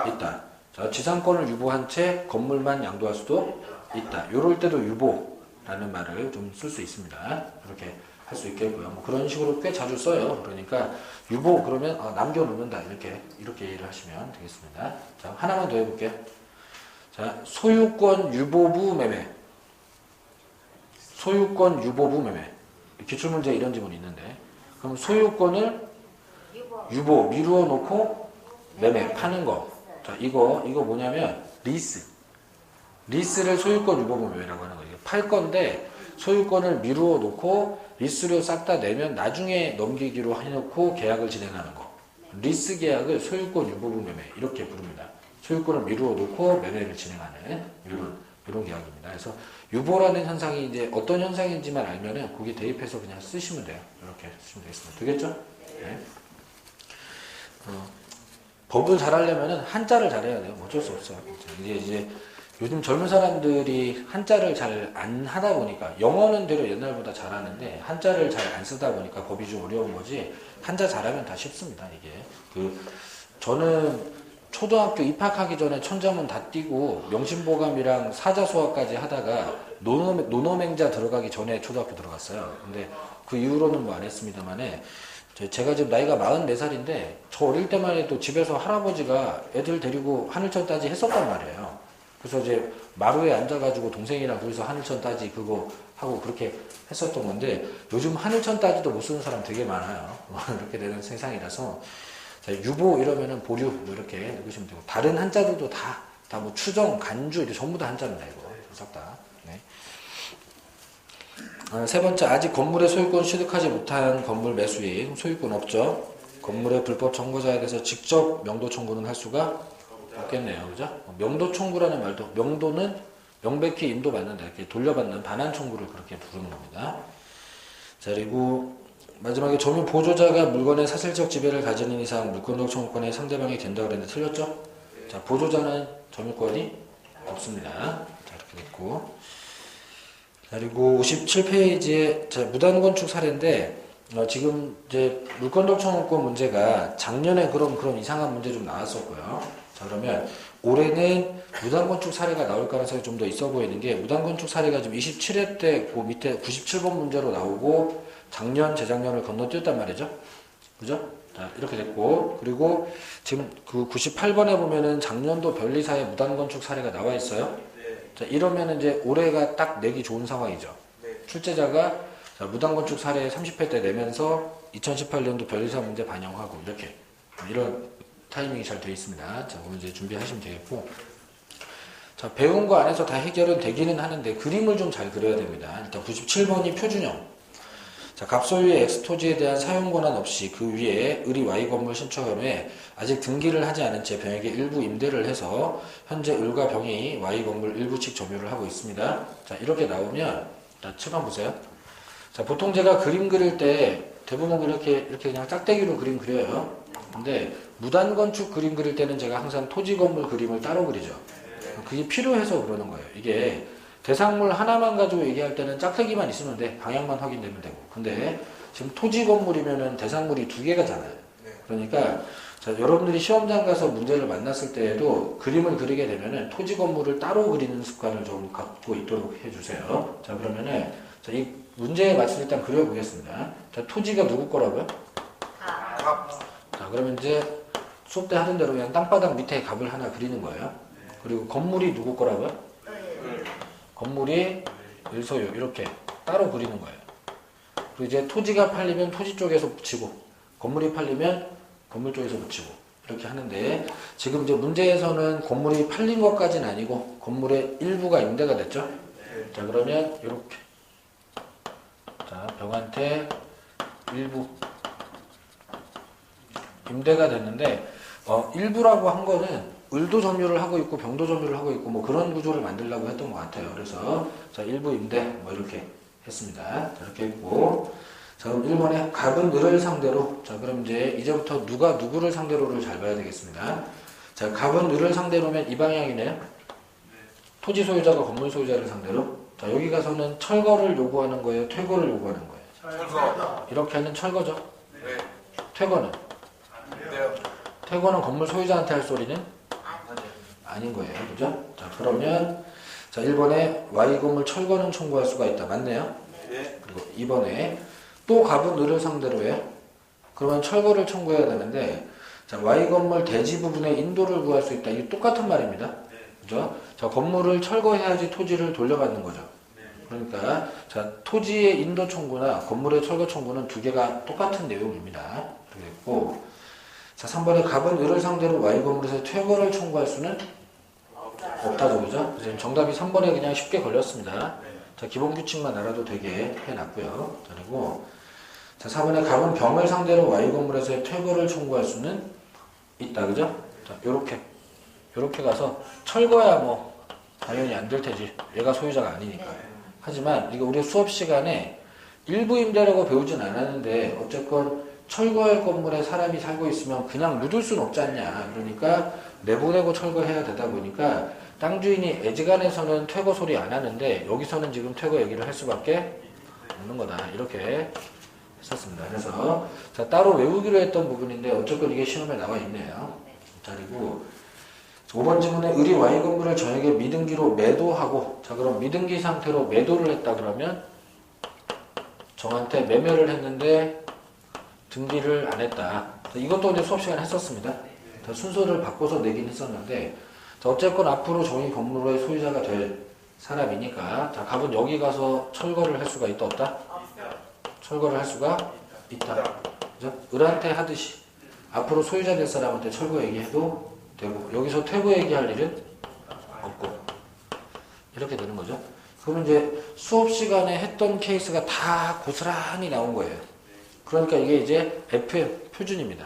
있다. 자, 지상권을 유보한 채 건물만 양도할 수도 있다. 이럴 때도 유보라는 말을 좀 쓸 수 있습니다. 이렇게 할 수 있겠고요. 뭐 그런 식으로 꽤 자주 써요. 그러니까 유보 그러면 남겨놓는다 이렇게 이해를 하시면 되겠습니다. 자, 하나만 더 해볼게요. 자, 소유권 유보부 매매. 소유권 유보부 매매. 기출문제 이런 지문이 있는데 그럼 소유권을 유보 미루어 놓고 매매 파는 거. 자, 이거 뭐냐면 리스를 소유권 유보부 매매라고 하는 거예요. 팔 건데 소유권을 미루어 놓고 리스료 싹 다 내면 나중에 넘기기로 해놓고 계약을 진행하는 거. 리스 계약을 소유권 유보부 매매 이렇게 부릅니다. 소유권을 미루어 놓고 매매를 진행하는 이런 계약입니다. 그래서 유보라는 현상이 이제 어떤 현상인지만 알면은 거기에 대입해서 그냥 쓰시면 돼요. 이렇게 쓰시면 되겠습니다. 되겠죠? 네. 법을 잘하려면은 한자를 잘해야 돼요. 어쩔 수 없어요. 이제 요즘 젊은 사람들이 한자를 잘 안 하다 보니까 영어는 되려 옛날보다 잘하는데 한자를 잘 안 쓰다 보니까 법이 좀 어려운 거지 한자 잘하면 다 쉽습니다. 이게 저는 초등학교 입학하기 전에 천자문 다 띄고 명심보감이랑 사자수학까지 하다가 노노맹자 들어가기 전에 초등학교 들어갔어요. 근데 그 이후로는 뭐 안 했습니다만에 제가 지금 나이가 44살인데 저 어릴 때만 해도 집에서 할아버지가 애들 데리고 하늘천 따지 했었단 말이에요. 그래서 이제 마루에 앉아가지고 동생이랑 둘이서 하늘천 따지 그거 하고 그렇게 했었던 건데 요즘 하늘천 따지도 못 쓰는 사람 되게 많아요. 이렇게 되는 세상이라서 유보 이러면은 보류 뭐 이렇게 읽으시면 되고 다른 한자들도 다 뭐 추정, 간주 이렇게 전부 다 한자입니다. 이거 싹 다. 네. 세 번째, 아직 건물의 소유권 취득하지 못한 건물 매수인 소유권 없죠. 건물의 불법 청구자에 대해서 직접 명도 청구는 할 수가 없겠네요. 그죠? 명도 청구라는 말도 명도는 명백히 인도받는다 이렇게 돌려받는 반환 청구를 그렇게 부르는 겁니다. 자, 그리고 마지막에 점유 보조자가 물건의 사실적 지배를 가지는 이상 물권적 청구권의 상대방이 된다고 그랬는데 틀렸죠? 자, 보조자는 점유권이 없습니다. 자, 이렇게 됐고. 자, 그리고 57페이지에 무단건축 사례인데 지금 이제 물권적 청구권 문제가 작년에 그런 이상한 문제 좀 나왔었고요. 자, 그러면 올해는 무단건축 사례가 나올 가능성이 좀 더 있어 보이는 게 무단건축 사례가 지금 27회 때 그 밑에 97번 문제로 나오고 작년, 재작년을 건너뛰었단 말이죠. 그죠? 자, 이렇게 됐고, 그리고 지금 그 98번에 보면은 작년도 변리사의 무단건축 사례가 나와 있어요. 자, 이러면은 이제 올해가 딱 내기 좋은 상황이죠. 출제자가 무단건축 사례 30회 때 내면서 2018년도 변리사 문제 반영하고 이렇게 이런 타이밍이 잘 되어 있습니다. 자, 그럼 이제 준비하시면 되겠고. 자, 배운 거 안에서 다 해결은 되기는 하는데 그림을 좀 잘 그려야 됩니다. 일단 97번이 표준형. 자, 갑소유의 X토지에 대한 사용권한 없이 그 위에 을이 Y건물 신축한 후에 아직 등기를 하지 않은 채 병에게 일부 임대를 해서 현재 을과 병이 Y건물 일부 측 점유를 하고 있습니다. 자, 이렇게 나오면 자, 7번 보세요. 자, 보통 제가 그림 그릴 때 대부분 이렇게 그냥 짝대기로 그림 그려요. 근데 무단건축 그림 그릴 때는 제가 항상 토지건물 그림을 따로 그리죠. 그게 필요해서 그러는 거예요. 이게 대상물 하나만 가지고 얘기할 때는 짝대기만 있으면 돼. 방향만 확인되면 되고. 근데 지금 토지 건물이면은 대상물이 두 개가잖아요. 그러니까 자, 여러분들이 시험장 가서 문제를 만났을 때에도 그림을 그리게 되면은 토지 건물을 따로 그리는 습관을 좀 갖고 있도록 해주세요. 자, 그러면은 자, 이 문제에 맞춰서 일단 그려보겠습니다. 자, 토지가 누구 거라고요? 자, 그러면 이제 수업 때 하던 대로 그냥 땅바닥 밑에 값을 하나 그리는 거예요. 그리고 건물이 누구 거라고요? 건물이 일소유 이렇게 따로 그리는 거예요. 그리고 이제 토지가 팔리면 토지 쪽에서 붙이고 건물이 팔리면 건물 쪽에서 붙이고 이렇게 하는데 지금 이제 문제에서는 건물이 팔린 것까지는 아니고 건물의 일부가 임대가 됐죠. 자, 그러면 이렇게 자, 병한테 일부 임대가 됐는데 일부라고 한 거는 을도 점유를 하고 있고 병도 점유를 하고 있고 뭐 그런 구조를 만들려고 했던 것 같아요. 그래서 자, 일부 임대 뭐 이렇게 했습니다. 자, 이렇게 했고 자, 그럼 1번에 갑은 을을 상대로 자, 그럼 이제부터 누가 누구를 상대로를 잘 봐야 되겠습니다. 자, 갑은 을을 상대로면 이 방향이네요. 토지 소유자가 건물 소유자를 상대로 자, 여기 가서는 철거를 요구하는 거예요? 퇴거를 요구하는 거예요? 철거. 이렇게 하는 철거죠. 네. 퇴거는? 네요. 퇴거는 건물 소유자한테 할 소리는? 아닌 거예요. 그죠? 자, 그러면 자, 1번에 Y건물 철거는 청구할 수가 있다. 맞네요? 네. 그리고 2번에 또 갑은 을을 상대로 해요. 그러면 철거를 청구해야 되는데 자, Y건물 대지 부분의 인도를 구할 수 있다. 이게 똑같은 말입니다. 그죠? 자, 건물을 철거해야지 토지를 돌려받는 거죠. 그러니까 자, 토지의 인도 청구나 건물의 철거 청구는 두 개가 똑같은 내용입니다. 그랬고 자, 3번에 갑은 을을 상대로 Y건물에서 퇴거를 청구할 수는 없다죠. 그죠? 그래서 정답이 3번에 그냥 쉽게 걸렸습니다. 자, 기본 규칙만 알아도 되게 해놨고요. 그리고 자, 4번에 갑은 병을 상대로 Y건물에서의 퇴거를 청구할 수는 있다. 그죠? 자, 요렇게 가서 철거야 뭐 당연히 안 될 테지. 얘가 소유자가 아니니까. 하지만 이거 우리 수업 시간에 일부 임대라고 배우진 않았는데 어쨌건 철거할 건물에 사람이 살고 있으면 그냥 묻을 수는 없지 않냐. 그러니까 내보내고 철거해야 되다 보니까 땅 주인이 애지간해서는 퇴거 소리 안 하는데 여기서는 지금 퇴거 얘기를 할 수밖에 없는 거다. 이렇게 했었습니다. 그래서 자, 따로 외우기로 했던 부분인데 어쨌건 이게 시험에 나와 있네요. 자, 그리고 5번 질문에 을이 Y 건물을 저에게 미등기로 매도하고, 자, 그럼 미등기 상태로 매도를 했다 그러면 정한테 매매를 했는데 등기를 안 했다. 자, 이것도 이제 수업 시간에 했었습니다. 자, 순서를 바꿔서 내긴 했었는데, 자, 어쨌건 앞으로 정의 건물의 소유자가 될 사람이니까, 자, 갑은 여기 가서 철거를 할 수가 있다, 없다? 철거를 할 수가 있다. 그죠? 을한테 하듯이 앞으로 소유자 될 사람한테 철거 얘기해도 되고, 여기서 퇴거 얘기할 일은 없고, 이렇게 되는 거죠. 그러면 이제 수업 시간에 했던 케이스가 다 고스란히 나온 거예요. 그러니까 이게 이제 FM 표준입니다.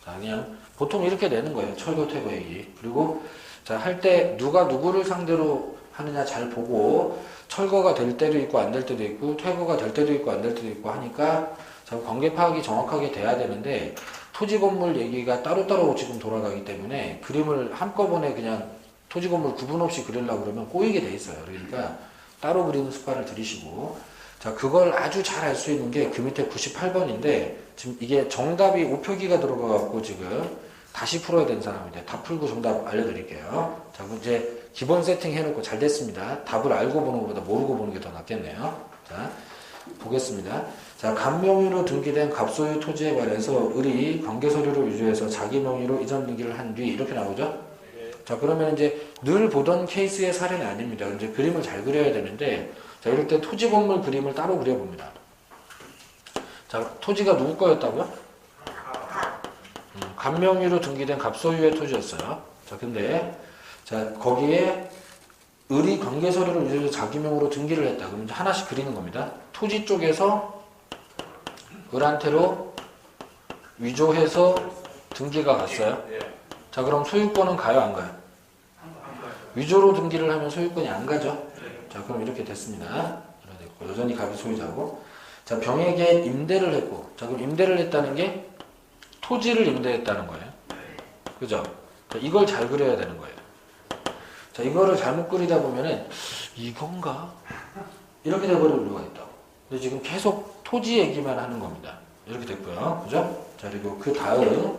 자, 그냥 보통 이렇게 내는 거예요. 철거 퇴거 얘기. 그리고 자, 할 때 누가 누구를 상대로 하느냐 잘 보고, 철거가 될 때도 있고 안 될 때도 있고, 퇴거가 될 때도 있고 안 될 때도 있고 하니까 참 관계 파악이 정확하게 돼야 되는데, 토지 건물 얘기가 따로따로 지금 돌아가기 때문에 그림을 한꺼번에 그냥 토지 건물 구분 없이 그리려고 그러면 꼬이게 돼 있어요. 그러니까 따로 그리는 습관을 들이시고, 자, 그걸 아주 잘 알 수 있는 게 그 밑에 98번인데, 지금 이게 정답이 5표기가 들어가갖고 지금 다시 풀어야 되는 사람인데, 다 풀고 정답 알려드릴게요. 자, 그럼 이제 기본 세팅 해놓고 잘 됐습니다. 답을 알고 보는 것보다 모르고 보는 게 더 낫겠네요. 자, 보겠습니다. 자, 갑명의로 등기된 갑소유 토지에 관해서 을이 관계서류를 위조해서 자기 명의로 이전 등기를 한 뒤, 이렇게 나오죠? 자, 그러면 이제 늘 보던 케이스의 사례는 아닙니다. 이제 그림을 잘 그려야 되는데, 자, 이럴 때 토지 건물 그림을 따로 그려봅니다. 자, 토지가 누구 거였다고요? 갑명의로 등기된 갑소유의 토지였어요. 자, 근데 자, 거기에 을이 관계서류를 위조해서 자기 명으로 등기를 했다. 그럼 이제 하나씩 그리는 겁니다. 토지 쪽에서 을한테로 위조해서 등기가 갔어요. 자, 그럼 소유권은 가요, 안 가요? 위조로 등기를 하면 소유권이 안 가죠. 자, 그럼 이렇게 됐습니다. 여전히 갑이 소유자고. 자, 병에게 임대를 했고. 자, 그럼 임대를 했다는 게 토지를 임대했다는 거예요. 그죠? 자, 이걸 잘 그려야 되는 거예요. 자, 이거를 잘못 그리다 보면은 이건가? 이렇게 돼버릴 우려가 있다고. 근데 지금 계속 토지 얘기만 하는 겁니다. 이렇게 됐고요. 그죠? 자, 그리고 그 다음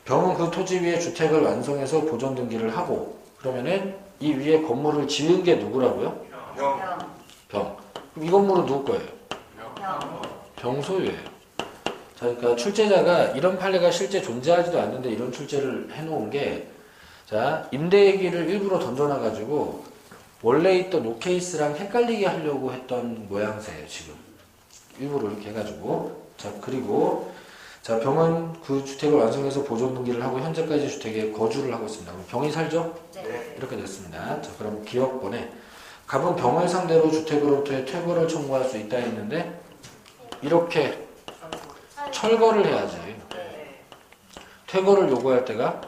병은 그 토지 위에 주택을 완성해서 보존 등기를 하고, 그러면은 이 위에 건물을 지은 게 누구라고요? 병. 그럼 이 건물은 누구 거예요? 병 소유예요. 자, 그러니까 출제자가 이런 판례가 실제 존재하지도 않는데 이런 출제를 해놓은 게, 자, 임대 얘기를 일부러 던져놔가지고 원래 있던 요 케이스랑 헷갈리게 하려고 했던 모양새예요, 지금. 일부러 이렇게 해가지고. 자, 그리고 자, 병은 그 주택을 완성해서 보존 등기를 하고 현재까지 주택에 거주를 하고 있습니다. 그럼 병이 살죠? 네. 이렇게 됐습니다. 자, 그럼 기억번에 갑은 병을 상대로 주택으로부터의 퇴거를 청구할 수 있다 했는데, 이렇게 철거를 해야지. 퇴거를 요구할 때가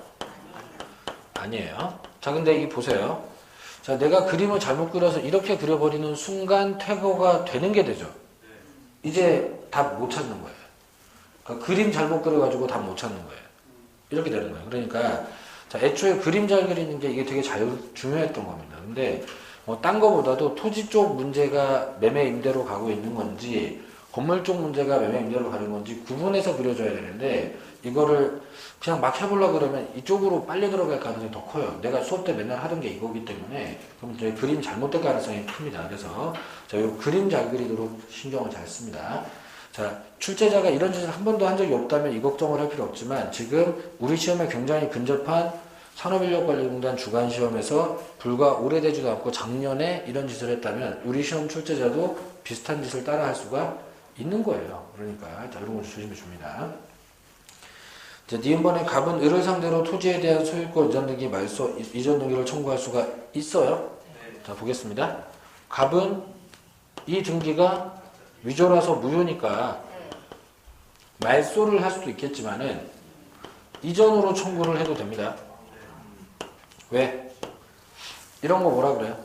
아니에요. 자, 근데 이 보세요. 자, 내가 그림을 잘못 그려서 이렇게 그려버리는 순간 퇴거가 되는 게 되죠. 이제 답 못 찾는 거예요. 그러니까 그림 잘못 그려가지고 답 못 찾는 거예요. 이렇게 되는 거예요. 그러니까 자, 애초에 그림 잘 그리는 게 이게 되게 중요했던 겁니다. 근데 딴 거보다도 토지 쪽 문제가 매매 임대로 가고 있는 건지, 건물 쪽 문제가 매매 임대로 가는 건지 구분해서 그려줘야 되는데, 이거를 그냥 막 해보려고 그러면 이쪽으로 빨리 들어갈 가능성이 더 커요. 내가 수업 때 맨날 하던 게 이거기 때문에, 그럼 이제 그림 잘못될 가능성이 큽니다. 그래서 자, 요 그림 잘 그리도록 신경을 잘 씁니다. 자, 출제자가 이런 짓을 한 번도 한 적이 없다면 이 걱정을 할 필요 없지만, 지금 우리 시험에 굉장히 근접한 산업인력관리공단 주간시험에서 불과 오래되지도 않고 작년에 이런 짓을 했다면 우리 시험 출제자도 비슷한 짓을 따라 할 수가 있는 거예요. 그러니까 자, 이런 거 조심해 줍니다. 자, 니은번에 갑은 을을 상대로 토지에 대한 소유권 이전 등기 말소 이전 등기를 청구할 수가 있어요. 자, 보겠습니다. 갑은 이 등기가 위조라서 무효니까 말소를 할 수도 있겠지만은 이전으로 청구를 해도 됩니다. 왜? 이런 거 뭐라 그래요?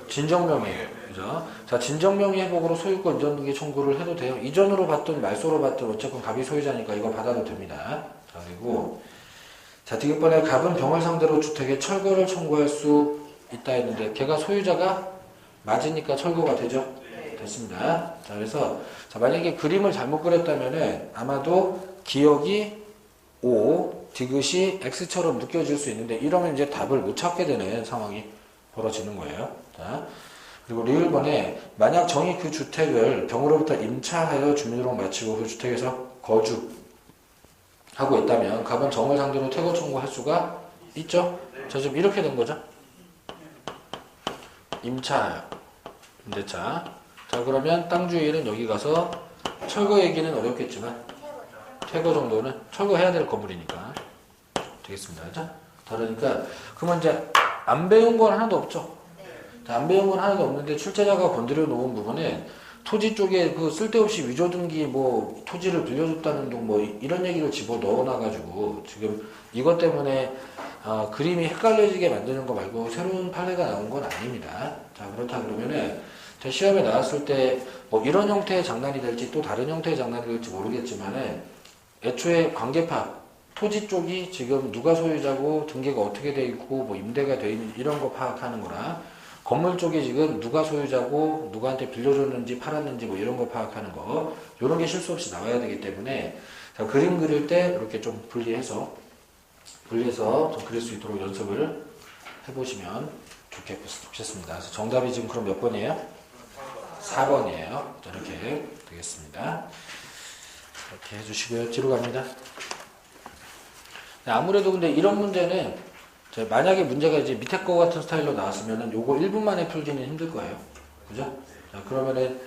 진정명의. 그죠? 자, 진정명의 회복으로 소유권 이전 등기 청구를 해도 돼요. 이전으로 받든 말소로 받든 어쨌든 갑이 소유자니까 이거 받아도 됩니다. 자, 그리고 자, 디귿번에 갑은 병을 상대로 주택에 철거를 청구할 수 있다 했는데 걔가 소유자가 맞으니까 철거가 되죠? 됐습니다. 자, 그래서 자, 만약에 그림을 잘못 그렸다면은 아마도 기억이 O, 디귿이 X처럼 느껴질 수 있는데 이러면 이제 답을 못 찾게 되는 상황이 벌어지는 거예요. 자, 그리고 리을번에 만약 정이 그 주택을 병으로부터 임차하여 주민으로 마치고 그 주택에서 거주하고 있다면 갑은 정을 상대로 퇴거 청구할 수가 있죠? 자, 지금 이렇게 된 거죠? 임차하여. 임대차. 자, 그러면 땅 주인은 여기 가서 철거 얘기는 어렵겠지만 퇴거 정도는 철거해야 될 건물이니까 되겠습니다. 그죠? 다르니까 그러면 이제 안 배운 건 하나도 없죠. 자, 안 배운 건 하나도 없는데 출제자가 건드려 놓은 부분은 토지 쪽에 그 쓸데없이 위조 등기 뭐 토지를 빌려줬다는 둥 뭐 이런 얘기를 집어 넣어 놔가지고 지금 이것 때문에 그림이 헷갈려지게 만드는 거 말고 새로운 판례가 나온 건 아닙니다. 자, 그렇다 그러면은 제 시험에 나왔을 때 뭐 이런 형태의 장난이 될지 또 다른 형태의 장난이 될지 모르겠지만은 애초에 관계파 토지 쪽이 지금 누가 소유자고 등기가 어떻게 돼 있고 뭐 임대가 돼 있는 이런 거 파악하는 거랑 건물 쪽에 지금 누가 소유자고 누구한테 빌려줬는지 팔았는지 뭐 이런 거 파악하는 거 이런 게 실수 없이 나와야 되기 때문에 자, 그림 그릴 때 이렇게 좀 분리해서 좀 그릴 수 있도록 연습을 해보시면 좋겠습니다. 그래서 정답이 지금 그럼 몇 번이에요? 4번이에요. 자, 이렇게 되겠습니다. 이렇게 해주시고요. 뒤로 갑니다. 아무래도 근데 이런 문제는 만약에 문제가 이제 밑에 거 같은 스타일로 나왔으면은 요거 1분 만에 풀기는 힘들 거예요. 그죠? 자, 그러면은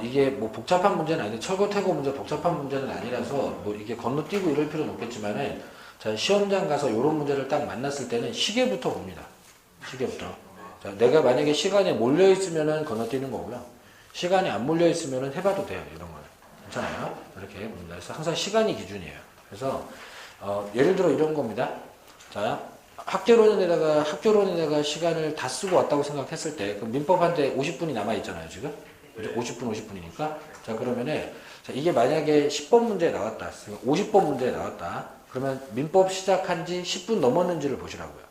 이게 뭐 복잡한 문제는 아닌데 철거 퇴거 문제 복잡한 문제는 아니라서 뭐 이게 건너뛰고 이럴 필요는 없겠지만은 자, 시험장 가서 요런 문제를 딱 만났을 때는 시계부터 봅니다. 시계부터. 자, 내가 만약에 시간에 몰려 있으면은 건너뛰는 거고요. 시간이 안 몰려 있으면은 해봐도 돼요. 이런 거는. 괜찮아요? 이렇게 봅니다. 그래서 항상 시간이 기준이에요. 그래서 예를 들어 이런 겁니다. 자, 학교론에다가 시간을 다 쓰고 왔다고 생각했을 때, 그럼 민법한테 50분이 남아있잖아요, 지금? 50분이니까. 자, 그러면은, 자, 이게 만약에 10번 문제에 나왔다. 50번 문제에 나왔다. 그러면 민법 시작한 지 10분 넘었는지를 보시라고요.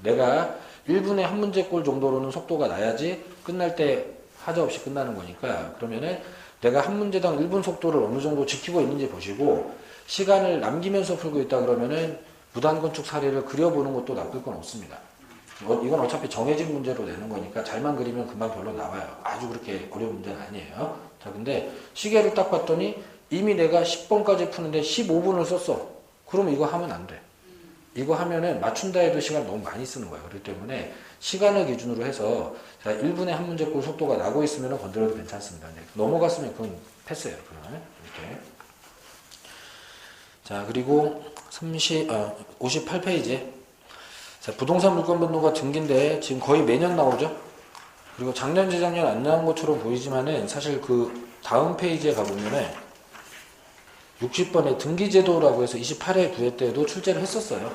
내가 1분에 한 문제꼴 정도로는 속도가 나야지 끝날 때 하자 없이 끝나는 거니까, 그러면은 내가 한 문제당 1분 속도를 어느 정도 지키고 있는지 보시고, 시간을 남기면서 풀고 있다 그러면은 무단건축 사례를 그려보는 것도 나쁠 건 없습니다. 이건 어차피 정해진 문제로 내는 거니까 잘만 그리면 금방 별로 나와요. 아주 그렇게 어려운 문제는 아니에요. 자, 근데 시계를 딱 봤더니 이미 내가 10번까지 푸는데 15분을 썼어. 그러면 이거 하면 안 돼. 이거 하면은 맞춘다 해도 시간 너무 많이 쓰는 거예요. 그렇기 때문에 시간을 기준으로 해서 1분에 한 문제꼴 속도가 나고 있으면 건드려도 괜찮습니다. 넘어갔으면 그건 패스예요. 그러면 이렇게. 자, 그리고 58페이지. 자, 부동산 물건 변동과 등기인데 지금 거의 매년 나오죠? 그리고 작년, 재작년 안 나온 것처럼 보이지만은 사실 그 다음 페이지에 가보면은 60번에 등기제도라고 해서 28회, 9회 때도 출제를 했었어요.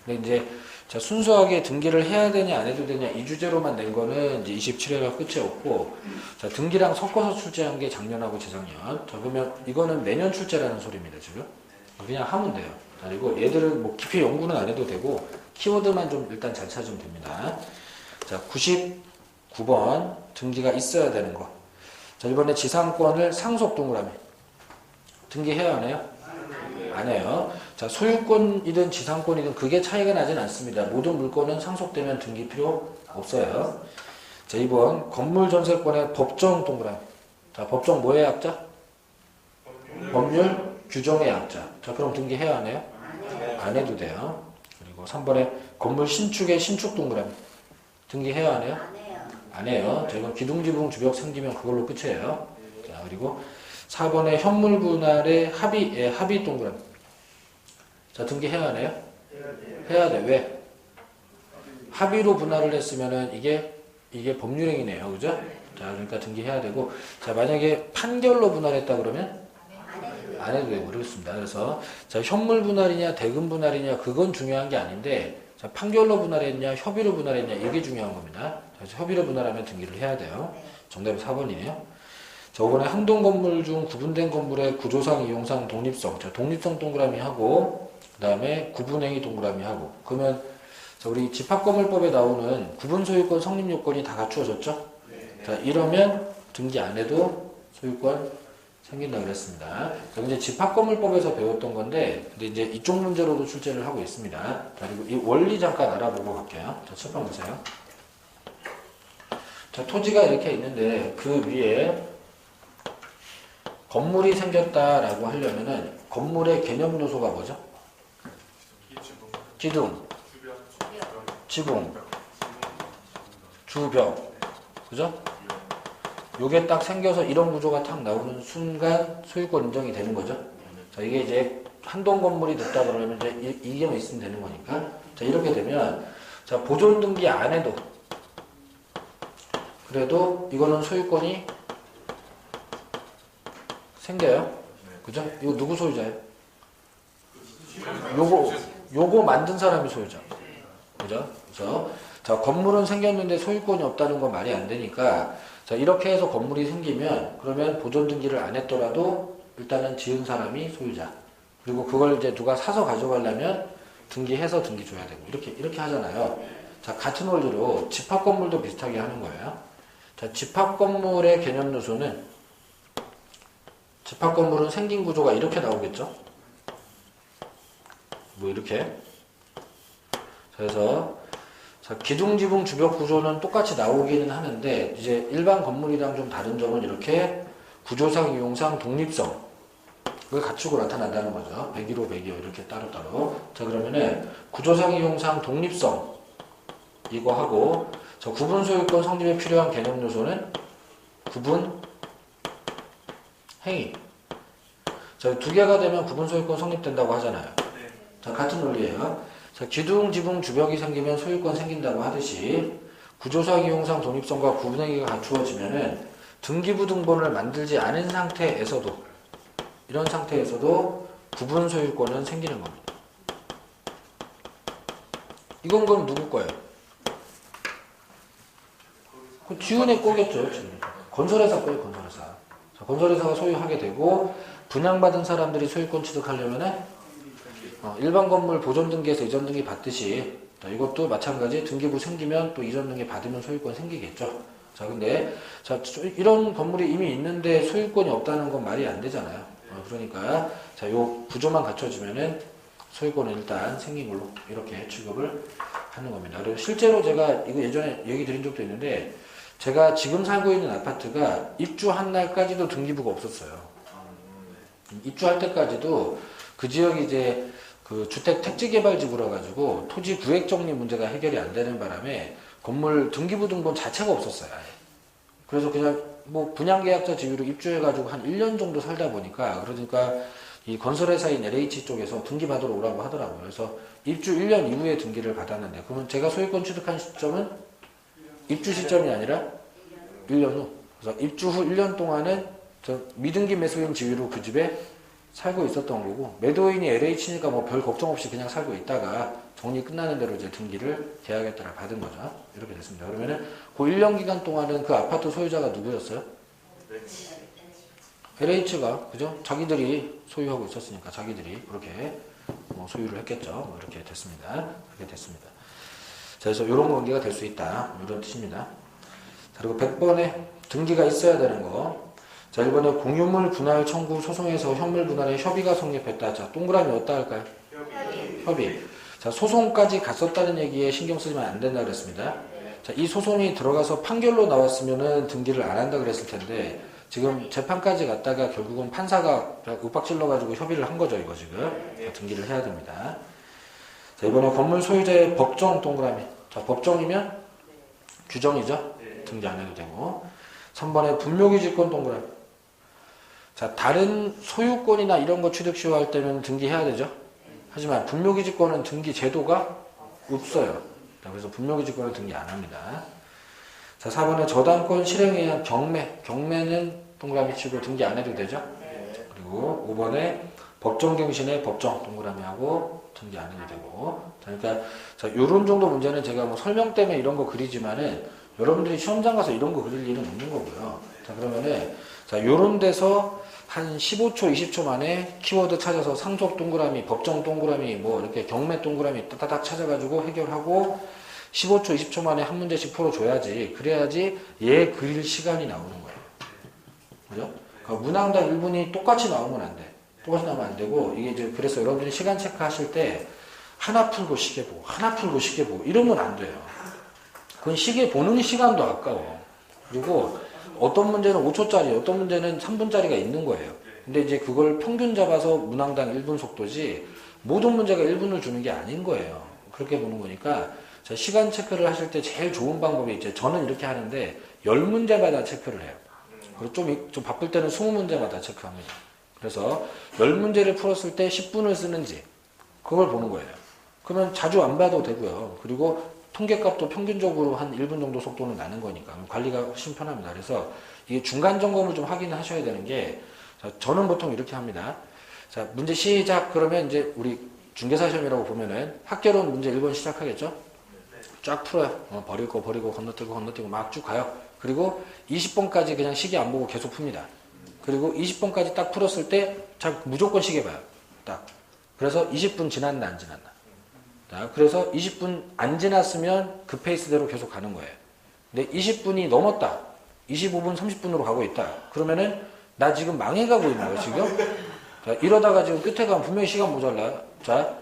근데 이제 자, 순수하게 등기를 해야 되냐 안 해도 되냐 이 주제로만 낸 거는 이제 27회가 끝이었고, 자, 등기랑 섞어서 출제한 게 작년하고 재작년. 자, 그러면 이거는 매년 출제라는 소리입니다, 지금. 그냥 하면 돼요. 그리고 얘들은 뭐 깊이 연구는 안 해도 되고 키워드만 좀 일단 잘 찾으면 됩니다. 자, 99번 등기가 있어야 되는 거. 자, 이번에 지상권을 상속 동그라미 등기해야 하나요? 안 해요. 자, 소유권이든 지상권이든 그게 차이가 나진 않습니다. 모든 물건은 상속되면 등기 필요 없어요. 자, 2번 건물 전세권의 법정 동그라미. 자, 법정 뭐의 약자? 법률 규정의 약자. 자, 그럼 등기해야 하나요? 안 해도 돼요. 그리고 3번에 건물 신축의 신축 동그라미. 등기해야 하나요? 안 해요. 자, 이건 기둥지붕 주벽 생기면 그걸로 끝이에요. 자, 그리고 4번에 현물 분할의 합의 동그라미. 자, 등기해야 하나요? 해야 돼. 왜? 합의로 분할을 했으면은 이게 법률행위네요. 그죠? 자, 그러니까 등기해야 되고, 자, 만약에 판결로 분할했다 그러면 안 해도 되고 그렇습니다. 그래서 자, 현물 분할이냐 대금 분할이냐 그건 중요한 게 아닌데, 자, 판결로 분할했냐 협의로 분할했냐 이게 중요한 겁니다. 그래서 협의로 분할하면 등기를 해야 돼요. 정답이 4번이에요. 자, 5번에 한 동 건물 중 구분된 건물의 구조상 이용상 독립성. 자, 독립성 동그라미 하고, 그 다음에 구분행위 동그라미 하고. 그러면 자, 우리 집합건물법에 나오는 구분소유권 성립 요건이 다 갖추어졌죠? 자, 이러면 등기 안 해도 소유권 생긴다고 그랬습니다. 이제 집합건물법에서 배웠던 건데, 근데 이제 이쪽 문제로도 출제를 하고 있습니다. 그리고 이 원리 잠깐 알아보고 갈게요. 자, 첫 번 보세요. 자, 토지가 이렇게 있는데, 그 위에 건물이 생겼다라고 하려면은, 건물의 개념 요소가 뭐죠? 기둥, 지붕, 주벽, 그죠? 요게 딱 생겨서 이런 구조가 탁 나오는 순간 소유권 인정이 되는 거죠. 자, 이게 이제 한동 건물이 됐다 그러면 이제 이게만 있으면 되는 거니까. 자, 이렇게 되면, 자, 보존 등기 안 해도, 그래도 이거는 소유권이 생겨요. 그죠? 이거 누구 소유자예요? 요거 만든 사람이 소유자. 그죠? 그래서, 자, 건물은 생겼는데 소유권이 없다는 건 말이 안 되니까, 자, 이렇게 해서 건물이 생기면, 그러면 보존 등기를 안 했더라도, 일단은 지은 사람이 소유자. 그리고 그걸 이제 누가 사서 가져가려면, 등기해서 등기 줘야 되고, 이렇게 하잖아요. 자, 같은 원리로 집합 건물도 비슷하게 하는 거예요. 자, 집합 건물의 개념 요소는, 집합 건물은 생긴 구조가 이렇게 나오겠죠? 뭐, 이렇게. 그래서, 자, 기둥, 지붕, 주벽 구조는 똑같이 나오기는 하는데, 이제 일반 건물이랑 좀 다른 점은 이렇게 구조상, 이용상, 독립성을 갖추고 나타난다는 거죠. 101호, 102호 이렇게 따로따로. 자, 그러면은 구조상, 이용상, 독립성 이거 하고, 자, 구분 소유권 성립에 필요한 개념 요소는 구분 행위. 자, 두 개가 되면 구분 소유권 성립된다고 하잖아요. 자, 같은 논리예요. 자, 기둥, 지붕, 주벽이 생기면 소유권 생긴다고 하듯이 구조상, 이용상, 독립성과 구분행위가 갖추어지면은 등기부등본을 만들지 않은 상태에서도 이런 상태에서도 구분 소유권은 생기는 겁니다. 이건 그럼 누구 거예요? 그 지은의 거겠죠. 지금. 건설회사 거예요. 건설회사. 자, 건설회사가 소유하게 되고 분양받은 사람들이 소유권 취득하려면은 일반 건물 보존 등기에서 이전 등기 받듯이, 자, 이것도 마찬가지 등기부 생기면 또 이전 등기 받으면 소유권 생기겠죠. 자, 근데 자, 이런 건물이 이미 있는데 소유권이 없다는 건 말이 안 되잖아요. 그러니까 자, 요 구조만 갖춰지면은 소유권은 일단 생긴 걸로 이렇게 취급을 하는 겁니다. 그리고 실제로 제가 이거 예전에 얘기 드린 적도 있는데, 제가 지금 살고 있는 아파트가 입주한 날까지도 등기부가 없었어요. 입주할 때까지도 그 지역이 이제 그 주택 택지개발지구라 가지고 토지 구획 정리 문제가 해결이 안 되는 바람에 건물 등기부등본 자체가 없었어요. 그래서 그냥 뭐 분양계약자 지위로 입주해가지고 한 1년 정도 살다 보니까, 그러니까 이 건설회사인 LH 쪽에서 등기 받으러 오라고 하더라고요. 그래서 입주 1년 이후에 등기를 받았는데, 그러면 제가 소유권 취득한 시점은 입주 시점이 아니라 1년 후. 그래서 입주 후 1년 동안은 저 미등기 매수인 지위로 그 집에 살고 있었던 거고, 매도인이 LH니까 뭐 별 걱정 없이 그냥 살고 있다가 정리 끝나는 대로 이제 등기를 계약에 따라 받은 거죠. 이렇게 됐습니다. 그러면은 그 1년 기간 동안은 그 아파트 소유자가 누구였어요? LH가, 그죠? 자기들이 소유하고 있었으니까 자기들이 그렇게 뭐 소유를 했겠죠. 뭐 이렇게 됐습니다. 그렇게 됐습니다. 자, 그래서 이런 관계가 될 수 있다. 이런 뜻입니다. 자, 그리고 100번에 등기가 있어야 되는 거. 자, 1번에 공유물 분할 청구 소송에서 현물 분할에 협의가 성립했다. 자, 동그라미 어디다 할까요? 협의. 자, 소송까지 갔었다는 얘기에 신경 쓰면 안 된다 그랬습니다. 자, 이 소송이 들어가서 판결로 나왔으면은 등기를 안 한다 그랬을 텐데, 지금 재판까지 갔다가 결국은 판사가 윽박질러가지고 협의를 한 거죠, 이거 지금. 자, 등기를 해야 됩니다. 자, 이번에 건물 소유자의 법정 동그라미. 자, 법정이면 규정이죠? 등기 안 해도 되고. 3번에 분묘기지권 동그라미. 자, 다른 소유권이나 이런 거 취득 시효할 때는 등기해야 되죠? 하지만 분묘기지권은 등기 제도가 없어요. 자, 그래서 분묘기지권은 등기 안 합니다. 자, 4번에 저당권 실행에 의한 경매. 경매는 동그라미 치고 등기 안 해도 되죠? 그리고 5번에 법정갱신의 법정 동그라미 하고 등기 안 해도 되고. 자, 그러니까 자, 요런 정도 문제는 제가 뭐 설명 때문에 이런 거 그리지만은 여러분들이 시험장 가서 이런 거 그릴 일은 없는 거고요. 자, 그러면은, 자, 요런 데서 한 15초, 20초 만에 키워드 찾아서 상속 동그라미, 법정 동그라미, 뭐 이렇게 경매 동그라미 따다닥 찾아가지고 해결하고 15초, 20초 만에 한 문제씩 풀어줘야지. 그래야지 얘 그릴 시간이 나오는 거예요. 그죠? 그러니까 문항당 1분이 똑같이 나오면 안 돼. 똑같이 나오면 안 되고, 이게 이제 그래서 여러분들이 시간 체크하실 때 하나 풀고 시계 보고, 하나 풀고 시계 보고, 이러면 안 돼요. 그건 시계 보는 시간도 아까워. 그리고 어떤 문제는 5초짜리, 어떤 문제는 3분짜리가 있는 거예요. 근데 이제 그걸 평균 잡아서 문항당 1분 속도지, 모든 문제가 1분을 주는 게 아닌 거예요. 그렇게 보는 거니까, 자, 시간 체크를 하실 때 제일 좋은 방법이 이제 저는 이렇게 하는데, 10문제마다 체크를 해요. 그리고 좀 바쁠 때는 20문제마다 체크합니다. 그래서 10문제를 풀었을 때 10분을 쓰는지, 그걸 보는 거예요. 그러면 자주 안 봐도 되고요. 그리고 통계값도 평균적으로 한 1분 정도 속도는 나는 거니까 관리가 훨씬 편합니다. 그래서 이게 중간 점검을 좀 확인하셔야 되는 게, 자, 저는 보통 이렇게 합니다. 자, 문제 시작. 그러면 이제 우리 중개사 시험이라고 보면은 학개론 문제 1번 시작하겠죠? 쫙 풀어요. 버릴 거 버리고 건너뛰고 막 쭉 가요. 그리고 20번까지 그냥 시계 안 보고 계속 풉니다. 그리고 20번까지 딱 풀었을 때, 자, 무조건 시계 봐요. 딱. 그래서 20분 지났나 안 지났나. 자, 그래서 20분 안 지났으면 그 페이스대로 계속 가는 거예요. 근데 20분이 넘었다. 25분, 30분으로 가고 있다. 그러면은 나 지금 망해가고 있는 거예요, 지금. 자, 이러다가 지금 끝에 가면 분명히 시간 모자라. 자,